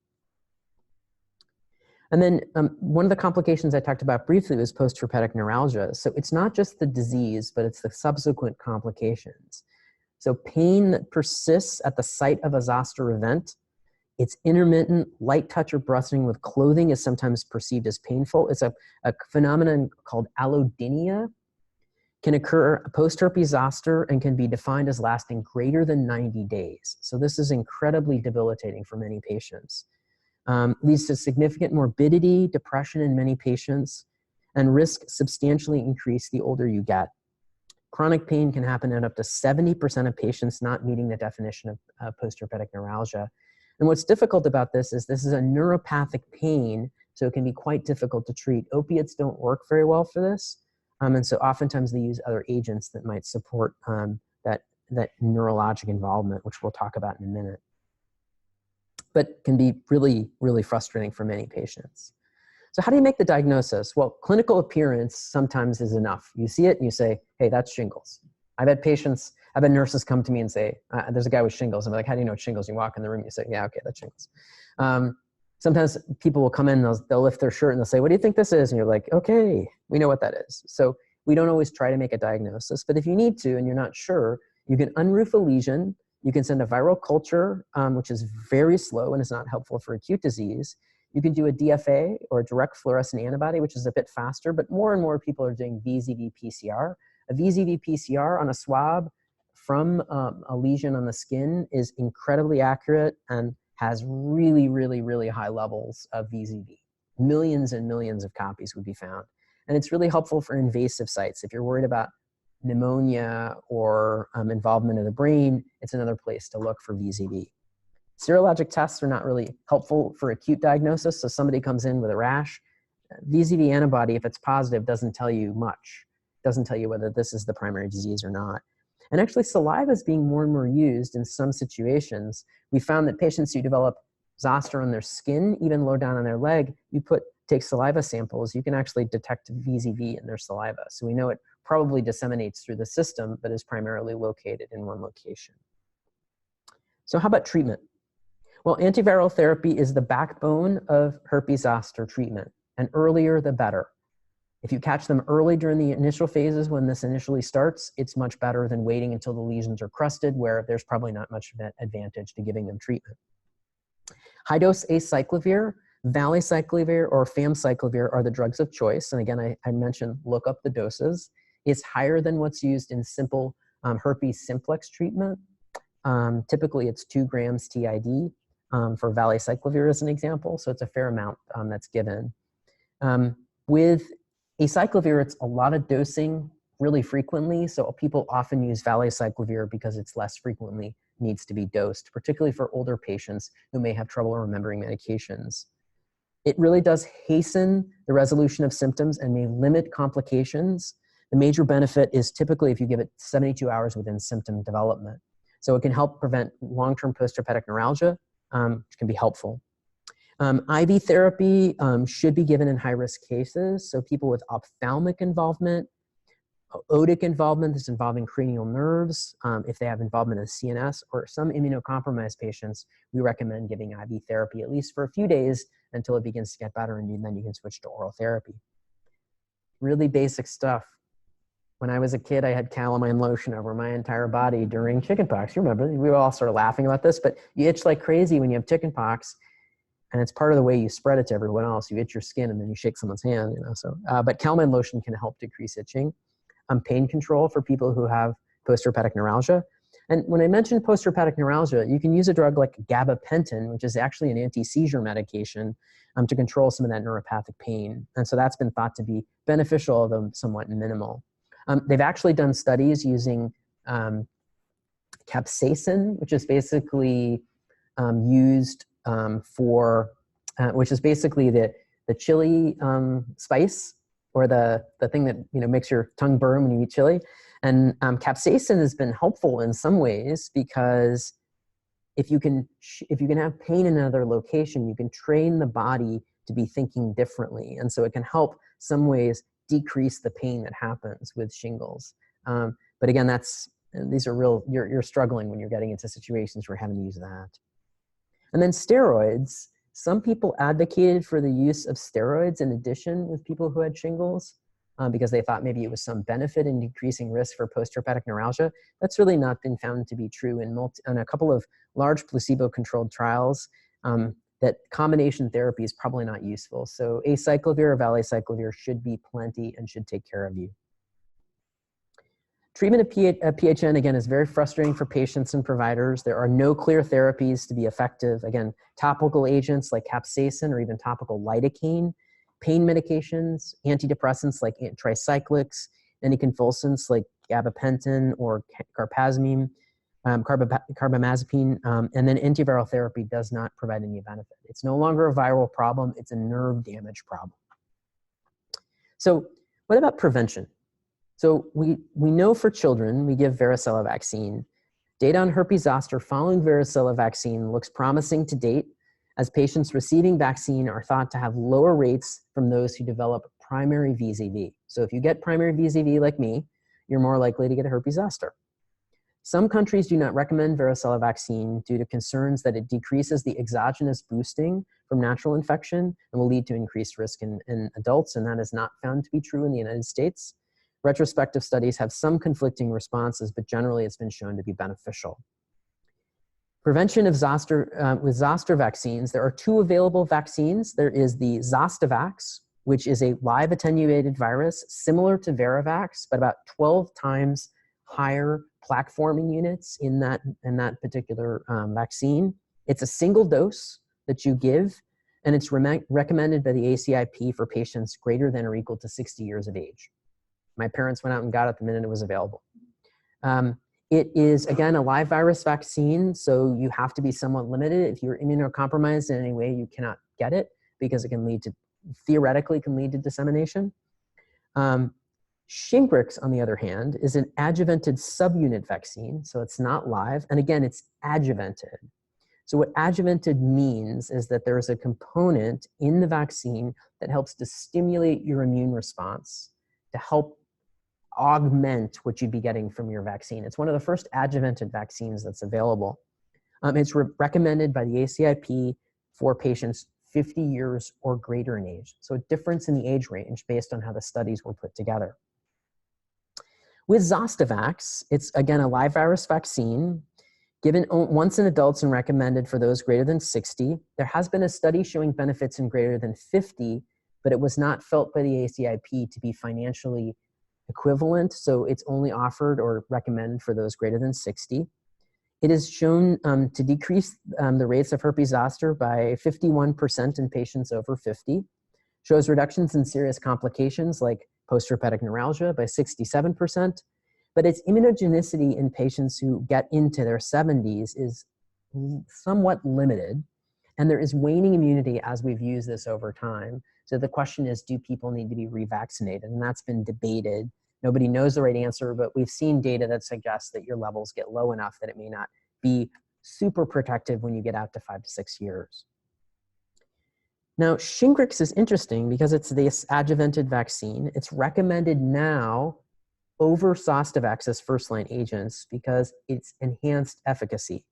And then one of the complications I talked about briefly was post-herpetic neuralgia. So it's not just the disease, but it's the subsequent complications. So pain that persists at the site of a zoster event. It's intermittent, light touch or brushing with clothing is sometimes perceived as painful. It's a phenomenon called allodynia. Can occur post-herpes zoster and can be defined as lasting greater than 90 days. So this is incredibly debilitating for many patients. Leads to significant morbidity, depression in many patients, and risk substantially increase the older you get. Chronic pain can happen in up to 70% of patients not meeting the definition of post-herpetic neuralgia. And what's difficult about this is a neuropathic pain, so it can be quite difficult to treat. Opiates don't work very well for this, and so oftentimes they use other agents that might support that neurologic involvement, which we'll talk about in a minute. But can be really, really frustrating for many patients. So how do you make the diagnosis? Well, clinical appearance sometimes is enough. You see it and you say, hey, that's shingles. I've had nurses come to me and say, there's a guy with shingles. I'm like, how do you know it's shingles? You walk in the room, you say, yeah, okay, that's shingles. Sometimes people will come in and they'll lift their shirt and they'll say, what do you think this is? And you're like, okay, we know what that is. So we don't always try to make a diagnosis, but if you need to and you're not sure, you can unroof a lesion. You can send a viral culture, which is very slow and is not helpful for acute disease. You can do a DFA or a direct fluorescent antibody, which is a bit faster, but more and more people are doing VZV PCR. A VZV PCR on a swab from a lesion on the skin is incredibly accurate and has really, really, really high levels of VZV. Millions and millions of copies would be found. And it's really helpful for invasive sites. If you're worried about pneumonia or involvement of the brain, it's another place to look for VZV. Serologic tests are not really helpful for acute diagnosis. So somebody comes in with a rash, VZV antibody, if it's positive, doesn't tell you much. Doesn't tell you whether this is the primary disease or not. And actually saliva is being more and more used in some situations. We found that patients who develop zoster on their skin, even low down on their leg, take saliva samples, you can actually detect VZV in their saliva. So we know it probably disseminates through the system, but is primarily located in one location. So how about treatment? Well, antiviral therapy is the backbone of herpes zoster treatment, and earlier the better. If you catch them early during the initial phases when this initially starts, it's much better than waiting until the lesions are crusted, where there's probably not much advantage to giving them treatment. High-dose acyclovir, valacyclovir, or famciclovir are the drugs of choice. And again, I mentioned look up the doses. It's higher than what's used in simple herpes simplex treatment. Typically, it's 2 grams TID for valacyclovir as an example. So it's a fair amount that's given. With acyclovir, it's a lot of dosing really frequently. So people often use valacyclovir because it's less frequently needs to be dosed, particularly for older patients who may have trouble remembering medications. It really does hasten the resolution of symptoms and may limit complications. The major benefit is typically if you give it 72 hours within symptom development. So it can help prevent long-term post-herpetic neuralgia, which can be helpful. IV therapy should be given in high-risk cases. So people with ophthalmic involvement, otic involvement that's involving cranial nerves, if they have involvement in CNS, or some immunocompromised patients, we recommend giving IV therapy at least for a few days until it begins to get better, and then you can switch to oral therapy. Really basic stuff. When I was a kid, I had calamine lotion over my entire body during chickenpox. You remember, we were all sort of laughing about this, but you itch like crazy when you have chickenpox, and it's part of the way you spread it to everyone else. You itch your skin and then you shake someone's hand, you know. So, but calamine lotion can help decrease itching. Pain control for people who have post-herpetic neuralgia. And when I mentioned post-herpetic neuralgia, you can use a drug like gabapentin, which is actually an anti-seizure medication, to control some of that neuropathic pain. And so that's been thought to be beneficial, although somewhat minimal. They've actually done studies using capsaicin, which is basically used which is basically the chili spice, or the thing that makes your tongue burn when you eat chili. And capsaicin has been helpful in some ways because if you can have pain in another location, you can train the body to be thinking differently. And so it can help some ways decrease the pain that happens with shingles. But again, these are real, you're struggling when you're getting into situations where you're having to use that. And then steroids. Some people advocated for the use of steroids in addition with people who had shingles because they thought maybe it was some benefit in decreasing risk for post-herpetic neuralgia. That's really not been found to be true in a couple of large placebo-controlled trials. That combination therapy is probably not useful. So acyclovir or valacyclovir should be plenty and should take care of you. Treatment of PHN, again, is very frustrating for patients and providers. There are no clear therapies to be effective. Again, topical agents like capsaicin or even topical lidocaine, pain medications, antidepressants like tricyclics, anticonvulsants like gabapentin or carbamazepine, and then antiviral therapy does not provide any benefit. It's no longer a viral problem, it's a nerve damage problem. So what about prevention? So we know for children, we give varicella vaccine. Data on herpes zoster following varicella vaccine looks promising to date, as patients receiving vaccine are thought to have lower rates from those who develop primary VZV. So if you get primary VZV like me, you're more likely to get a herpes zoster. Some countries do not recommend varicella vaccine due to concerns that it decreases the exogenous boosting from natural infection and will lead to increased risk in adults, and that is not found to be true in the United States. Retrospective studies have some conflicting responses, but generally it's been shown to be beneficial. Prevention of zoster, with zoster vaccines, there are two available vaccines. There is the Zostavax, which is a live attenuated virus similar to Varivax, but about 12 times higher plaque forming units in that particular vaccine. It's a single dose that you give, and it's recommended by the ACIP for patients greater than or equal to 60 years of age. My parents went out and got it the minute it was available. It is, again, a live virus vaccine, so you have to be somewhat limited. If you're immunocompromised in any way, you cannot get it because it can lead to, theoretically, can lead to dissemination. Shingrix, on the other hand, is an adjuvanted subunit vaccine, so it's not live, and again, it's adjuvanted. So what adjuvanted means is that there is a component in the vaccine that helps to stimulate your immune response to help augment what you'd be getting from your vaccine. It's one of the first adjuvanted vaccines that's available. It's recommended by the ACIP for patients 50 years or greater in age. So a difference in the age range based on how the studies were put together. With Zostavax, it's again a live virus vaccine given once in adults and recommended for those greater than 60. There has been a study showing benefits in greater than 50, but it was not felt by the ACIP to be financially equivalent, so it's only offered or recommended for those greater than 60. It is shown to decrease the rates of herpes zoster by 51% in patients over 50, shows reductions in serious complications like post-herpetic neuralgia by 67%, but its immunogenicity in patients who get into their 70s is somewhat limited, and there is waning immunity as we've used this over time. So the question is, do people need to be revaccinated? And that's been debated. Nobody knows the right answer, but we've seen data that suggests that your levels get low enough that it may not be super protective when you get out to 5 to 6 years. Now, Shingrix is interesting because it's this adjuvanted vaccine. It's recommended now over Zostavax as first-line agents because it's enhanced efficacy.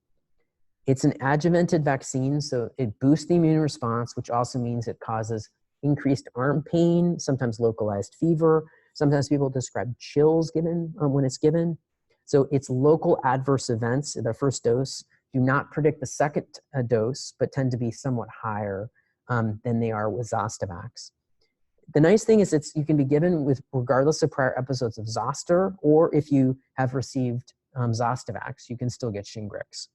It's an adjuvanted vaccine, so it boosts the immune response, which also means it causes increased arm pain, sometimes localized fever. Sometimes people describe chills given when it's given. So it's local adverse events in the first dose do not predict the second dose, but tend to be somewhat higher than they are with Zostavax. The nice thing is you can be given with regardless of prior episodes of zoster, or if you have received Zostavax, you can still get Shingrix.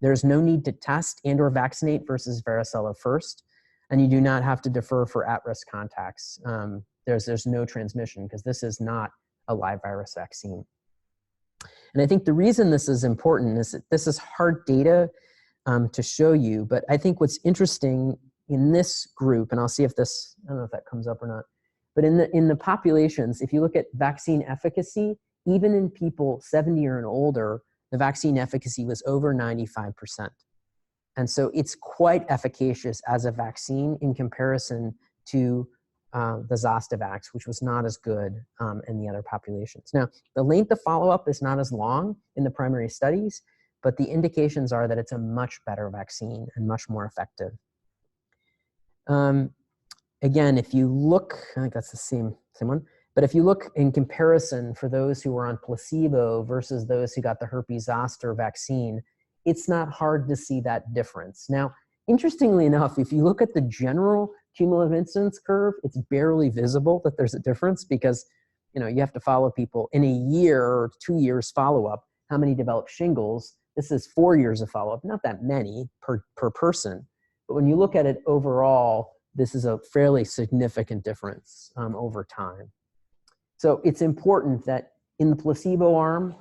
There's no need to test and or vaccinate versus varicella first, and you do not have to defer for at-risk contacts. There's no transmission because this is not a live virus vaccine. And I think the reason this is important is that this is hard data to show you, but I think what's interesting in this group, and I'll see if this, I don't know if that comes up or not, but in the populations, if you look at vaccine efficacy, even in people 70 or and older, the vaccine efficacy was over 95%. And so it's quite efficacious as a vaccine in comparison to the Zostavax, which was not as good in the other populations. Now, the length of follow-up is not as long in the primary studies, but the indications are that it's a much better vaccine and much more effective. Again, if you look, I think that's the same one, but if you look in comparison for those who were on placebo versus those who got the herpes zoster vaccine, it's not hard to see that difference. Now, interestingly enough, if you look at the general cumulative incidence curve, it's barely visible that there's a difference because you have to follow people in a year or 2 years follow-up, how many develop shingles. This is 4 years of follow-up, not that many per person. But when you look at it overall, this is a fairly significant difference over time. So it's important that in the placebo arm,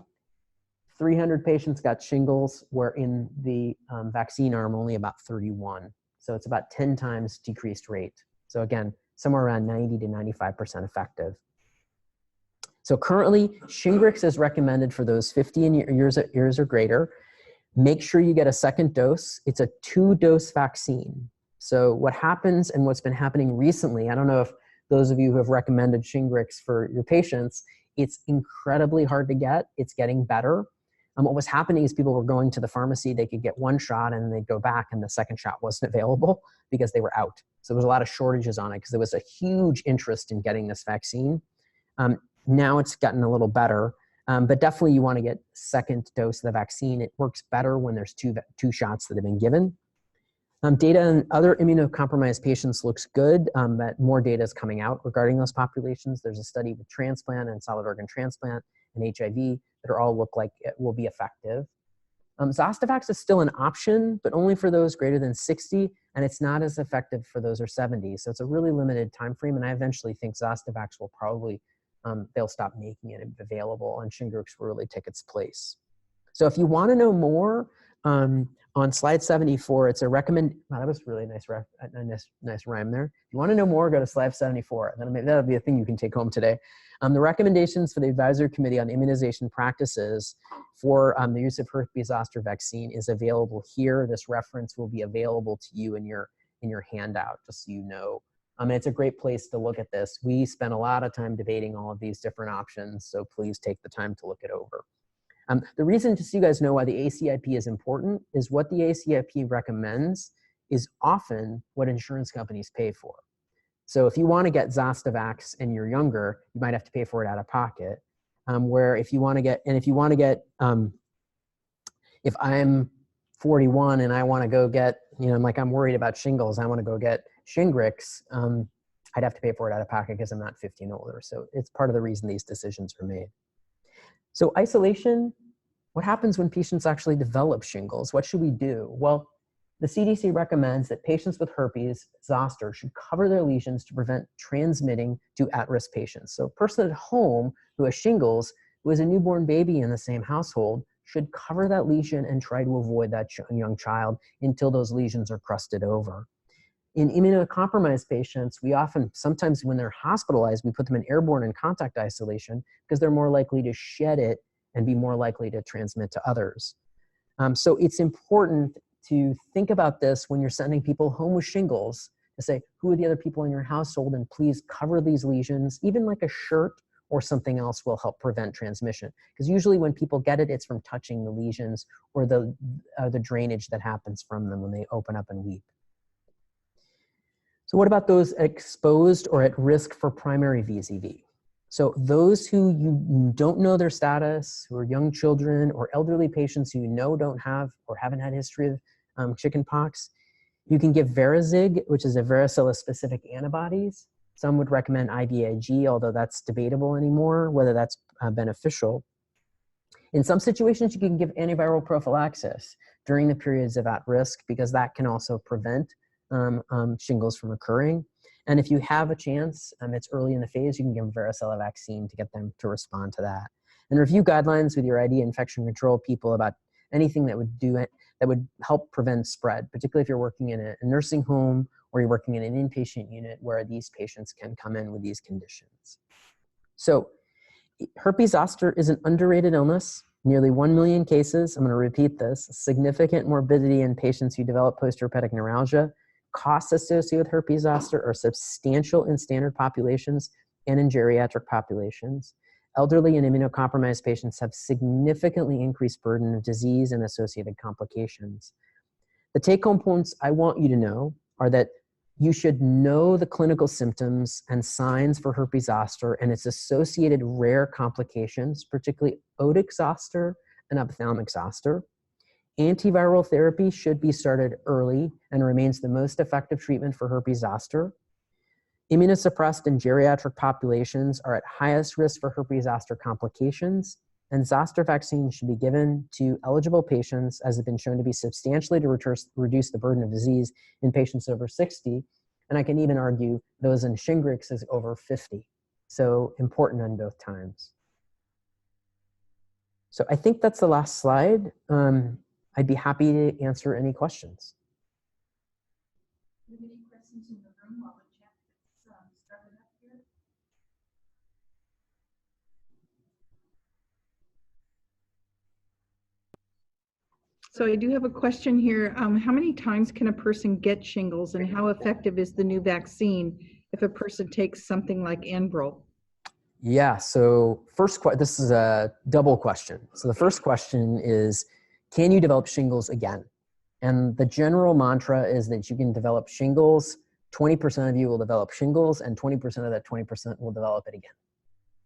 300 patients got shingles, where in the vaccine arm, only about 31. So it's about 10 times decreased rate. So again, somewhere around 90 to 95% effective. So currently, Shingrix is recommended for those 50 years or greater. Make sure you get a second dose. It's a 2-dose vaccine. So what happens, and what's been happening recently, I don't know if those of you who have recommended Shingrix for your patients, it's incredibly hard to get. It's getting better. What was happening is people were going to the pharmacy, they could get one shot and they'd go back and the second shot wasn't available because they were out. So there was a lot of shortages on it because there was a huge interest in getting this vaccine. Now it's gotten a little better, but definitely you want to get second dose of the vaccine. It works better when there's two shots that have been given. Data in other immunocompromised patients looks good, but more data is coming out regarding those populations. There's a study with transplant and solid organ transplant and HIV that are all look like it will be effective. Zostavax is still an option, but only for those greater than 60, and it's not as effective for those who are 70. So it's a really limited time frame, and I eventually think Zostavax will probably, they'll stop making it available, and Shingrix will really take its place. So if you want to know more, on slide 74, it's a recommend. Wow, that was really nice rhyme there. If you want to know more, go to slide 74. That'll be a thing you can take home today. The recommendations for the Advisory Committee on Immunization Practices for the use of Herpes Zoster vaccine is available here. This reference will be available to you in your handout, just so you know. And it's a great place to look at this. We spent a lot of time debating all of these different options, so please take the time to look it over. The reason, just so you guys know why the ACIP is important, is what the ACIP recommends is often what insurance companies pay for. So if you want to get Zostavax and you're younger, you might have to pay for it out of pocket. Where if you want to get, if I'm 41 and I want to go get, I'm worried about shingles, I want to go get Shingrix, I'd have to pay for it out of pocket because I'm not 50 and older. So it's part of the reason these decisions are made. So isolation, what happens when patients actually develop shingles? What should we do? Well, the CDC recommends that patients with herpes zoster should cover their lesions to prevent transmitting to at-risk patients. So a person at home who has shingles, who has a newborn baby in the same household, should cover that lesion and try to avoid that young child until those lesions are crusted over. In immunocompromised patients, sometimes when they're hospitalized, we put them in airborne and contact isolation because they're more likely to shed it and be more likely to transmit to others. So it's important to think about this when you're sending people home with shingles, to say, who are the other people in your household, and please cover these lesions. Even like a shirt or something else will help prevent transmission. Because usually when people get it, it's from touching the lesions or the drainage that happens from them when they open up and weep. So what about those exposed or at risk for primary VZV? So those who you don't know their status, who are young children or elderly patients who you know don't have or haven't had a history of chickenpox, you can give Varizig, which is a varicella specific antibodies. Some would recommend IVIG, although that's debatable anymore, whether that's beneficial. In some situations, you can give antiviral prophylaxis during the periods of at risk because that can also prevent shingles from occurring. And if you have a chance, it's early in the phase, you can give varicella vaccine to get them to respond to that. And review guidelines with your ID infection control people about anything that would help prevent spread, particularly if you're working in a nursing home or you're working in an inpatient unit where these patients can come in with these conditions. So herpes zoster is an underrated illness. Nearly 1 million cases, I'm going to repeat this, significant morbidity in patients who develop post-herpetic neuralgia. Costs associated with herpes zoster are substantial in standard populations and in geriatric populations. Elderly and immunocompromised patients have significantly increased burden of disease and associated complications. The take-home points I want you to know are that you should know the clinical symptoms and signs for herpes zoster and its associated rare complications, particularly otic zoster and ophthalmic zoster. Antiviral therapy should be started early and remains the most effective treatment for herpes zoster. Immunosuppressed and geriatric populations are at highest risk for herpes zoster complications, and zoster vaccines should be given to eligible patients as have been shown to be substantially to reduce the burden of disease in patients over 60, and I can even argue those in Shingrix is over 50. So important on both times. So I think that's the last slide. I'd be happy to answer any questions. Do you have any questions in the room while the chat gets started up here? So I do have a question here. How many times can a person get shingles, and how effective is the new vaccine if a person takes something like Enbrel? Yeah, so this is a double question. So the first question is, can you develop shingles again? And the general mantra is that you can develop shingles, 20% of you will develop shingles, and 20% of that 20% will develop it again.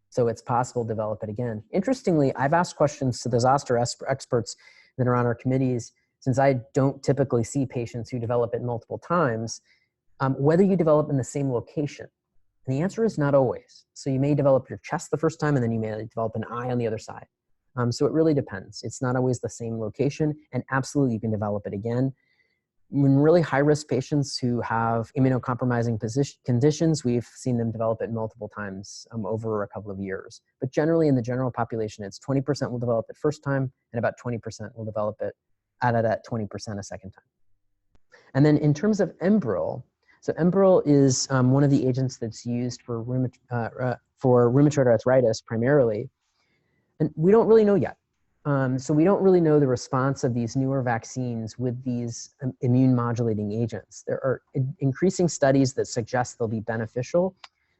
So it's possible to develop it again. Interestingly, I've asked questions to the Zoster experts that are on our committees, since I don't typically see patients who develop it multiple times, whether you develop in the same location. And the answer is not always. So you may develop your chest the first time, and then you may develop an eye on the other side. So it really depends. It's not always the same location, and absolutely you can develop it again. In really high-risk patients who have immunocompromising conditions, we've seen them develop it multiple times over a couple of years. But generally, in the general population, it's 20% will develop it first time, and about 20% will develop it out of that 20% a second time. And then in terms of Enbrel, so Enbrel is one of the agents that's used for rheumatoid arthritis primarily, and we don't really know yet. So we don't really know the response of these newer vaccines with these immune modulating agents. There are increasing studies that suggest they'll be beneficial,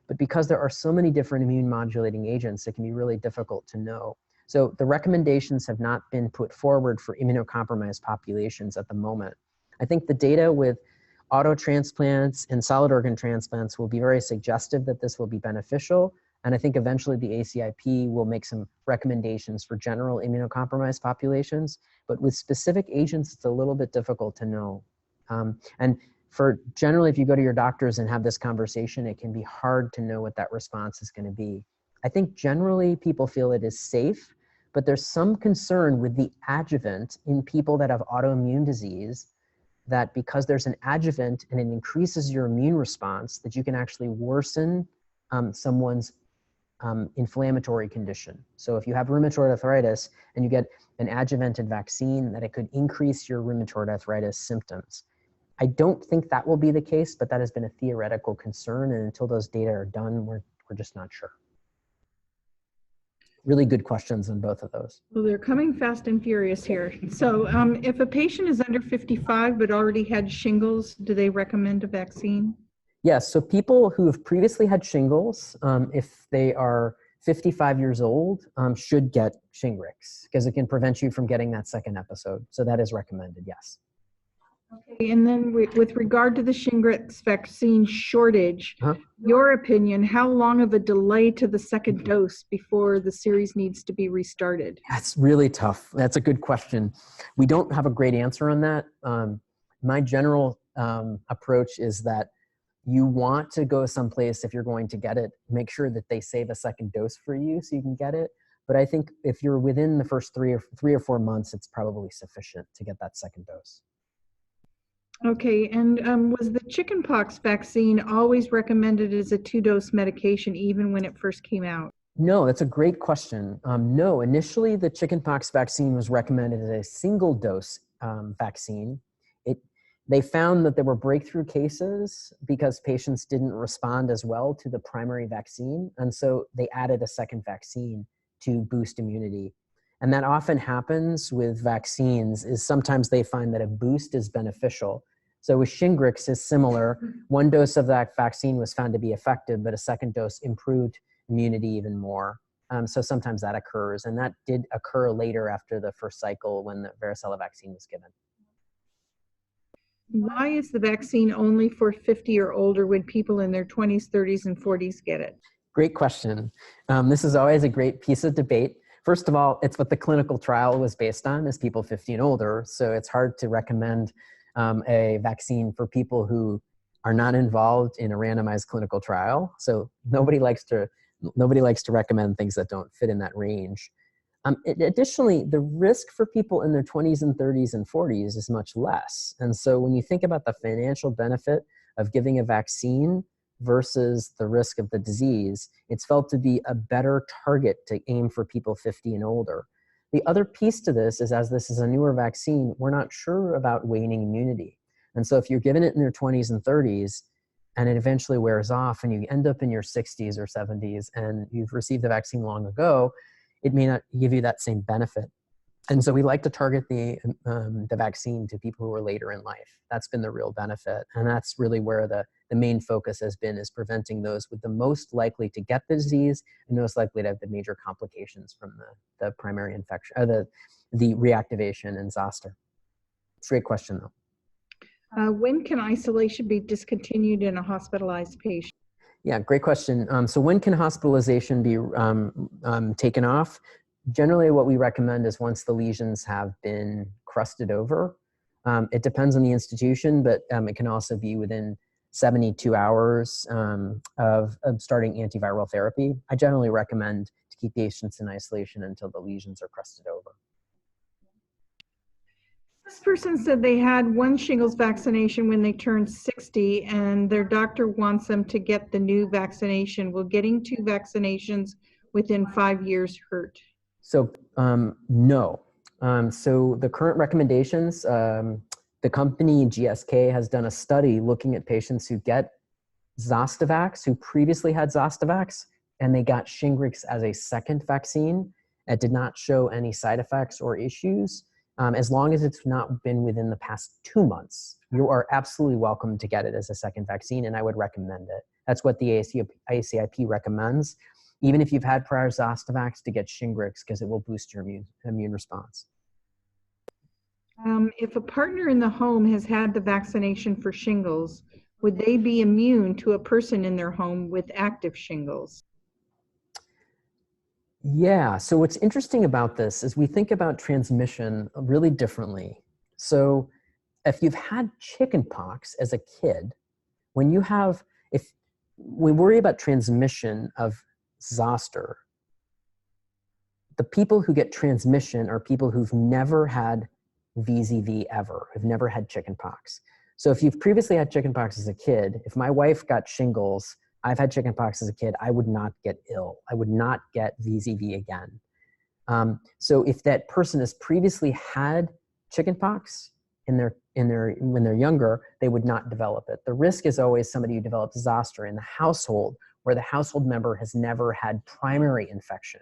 but because there are so many different immune modulating agents, it can be really difficult to know. So the recommendations have not been put forward for immunocompromised populations at the moment. I think the data with auto transplants and solid organ transplants will be very suggestive that this will be beneficial. And I think eventually the ACIP will make some recommendations for general immunocompromised populations. But with specific agents, it's a little bit difficult to know. And for generally, if you go to your doctors and have this conversation, it can be hard to know what that response is going to be. I think generally people feel it is safe, but there's some concern with the adjuvant in people that have autoimmune disease, that because there's an adjuvant and it increases your immune response, that you can actually worsen someone's inflammatory condition. So if you have rheumatoid arthritis and you get an adjuvanted vaccine, that it could increase your rheumatoid arthritis symptoms. I don't think that will be the case, but that has been a theoretical concern, and until those data are done, we're just not sure. Really good questions on both of those. Well, they're coming fast and furious here. So if a patient is under 55 but already had shingles, do they recommend a vaccine? Yes, so people who have previously had shingles, if they are 55 years old, should get Shingrix, because it can prevent you from getting that second episode. So that is recommended, yes. Okay, and then with regard to the Shingrix vaccine shortage, your opinion, how long of a delay to the second dose before the series needs to be restarted? That's really tough. That's a good question. We don't have a great answer on that. My general approach is that you want to go someplace, if you're going to get it, make sure that they save a second dose for you so you can get it. But I think if you're within the first three or four months, it's probably sufficient to get that second dose. Okay, and was the chickenpox vaccine always recommended as a 2-dose medication even when it first came out? No, that's a great question. No, initially the chickenpox vaccine was recommended as a single-dose vaccine. They found that there were breakthrough cases because patients didn't respond as well to the primary vaccine, and so they added a second vaccine to boost immunity. And that often happens with vaccines, is sometimes they find that a boost is beneficial. So with Shingrix is similar. One dose of that vaccine was found to be effective, but a second dose improved immunity even more. So sometimes that occurs, and that did occur later after the first cycle when the Varicella vaccine was given. Why is the vaccine only for 50 or older when people in their 20s, 30s, and 40s get it? Great question. This is always a great piece of debate. First of all, it's what the clinical trial was based on, is people 50 and older. So it's hard to recommend a vaccine for people who are not involved in a randomized clinical trial. So nobody likes to recommend things that don't fit in that range. Additionally, the risk for people in their 20s and 30s and 40s is much less. And so when you think about the financial benefit of giving a vaccine versus the risk of the disease, it's felt to be a better target to aim for people 50 and older. The other piece to this is, as this is a newer vaccine, we're not sure about waning immunity. And so if you're given it in your 20s and 30s, and it eventually wears off and you end up in your 60s or 70s and you've received the vaccine long ago, it may not give you that same benefit. And so we like to target the vaccine to people who are later in life. That's been the real benefit. And that's really where the main focus has been, is preventing those with the most likely to get the disease and most likely to have the major complications from the primary infection, or the reactivation in Zoster. It's a great question though. When can isolation be discontinued in a hospitalized patient? Yeah, great question. So when can hospitalization be taken off? Generally, what we recommend is once the lesions have been crusted over. It depends on the institution, but it can also be within 72 hours of starting antiviral therapy. I generally recommend to keep patients in isolation until the lesions are crusted over. This person said they had one shingles vaccination when they turned 60 and their doctor wants them to get the new vaccination. Will getting 2 vaccinations within 5 years hurt? So no. So the current recommendations, the company GSK has done a study looking at patients who get Zostavax, who previously had Zostavax, and they got Shingrix as a second vaccine. It did not show any side effects or issues. As long as it's not been within the past 2 months, you are absolutely welcome to get it as a second vaccine, and I would recommend it. That's what the ACIP recommends, even if you've had prior Zostavax, to get Shingrix, because it will boost your immune response. If a partner in the home has had the vaccination for shingles, would they be immune to a person in their home with active shingles? Yeah, so what's interesting about this is we think about transmission really differently. So if you've had chickenpox as a kid, when you have, if we worry about transmission of Zoster, the people who get transmission are people who've never had VZV ever, who've never had chickenpox. So if you've previously had chickenpox as a kid, if my wife got shingles, I've had chickenpox as a kid, I would not get ill. I would not get VZV again. So if that person has previously had chickenpox when they're younger, they would not develop it. The risk is always somebody who develops Zoster in the household where the household member has never had primary infection.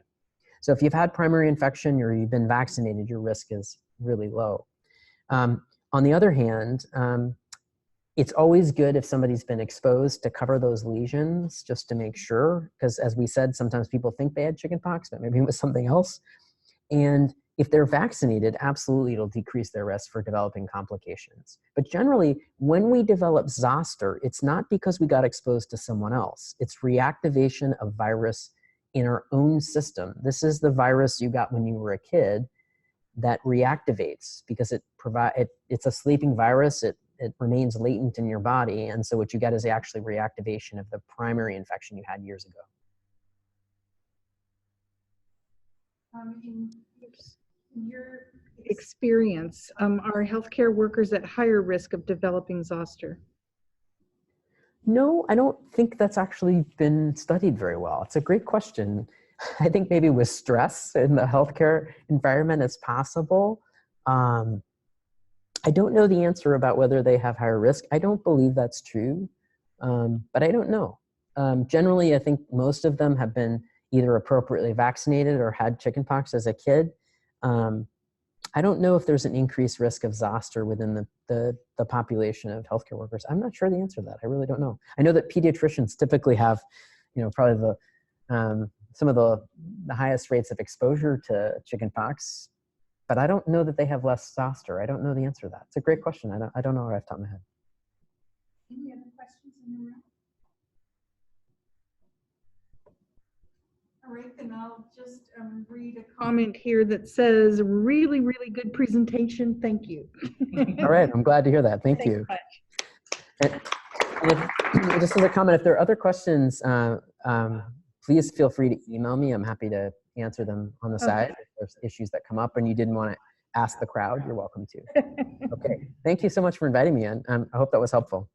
So if you've had primary infection or you've been vaccinated, your risk is really low. On the other hand, it's always good if somebody's been exposed to cover those lesions just to make sure, because as we said, sometimes people think they had chickenpox, but maybe it was something else. And if they're vaccinated, absolutely it'll decrease their risk for developing complications. But generally, when we develop Zoster, it's not because we got exposed to someone else. It's reactivation of virus in our own system. This is the virus you got when you were a kid that reactivates because it's a sleeping virus. It remains latent in your body. And so what you get is actually reactivation of the primary infection you had years ago. In your experience, are healthcare workers at higher risk of developing Zoster? No, I don't think that's actually been studied very well. It's a great question. I think maybe with stress in the healthcare environment, it's possible. I don't know the answer about whether they have higher risk. I don't believe that's true, but I don't know. Generally, I think most of them have been either appropriately vaccinated or had chickenpox as a kid. I don't know if there's an increased risk of Zoster within the population of healthcare workers. I'm not sure the answer to that. I really don't know. I know that pediatricians typically have, probably some of the highest rates of exposure to chickenpox, but I don't know that they have less Zoster. I don't know the answer to that. It's a great question. I don't know right off the top of my head. Any other questions in the room? All right, then I'll just read a comment here that says, really, really good presentation. Thank you. All right, I'm glad to hear that. Thank you. And just as a comment, if there are other questions, please feel free to email me. I'm happy to answer them on the side. If there's issues that come up and you didn't want to ask the crowd, you're welcome to. Okay, thank you so much for inviting me in. I hope that was helpful.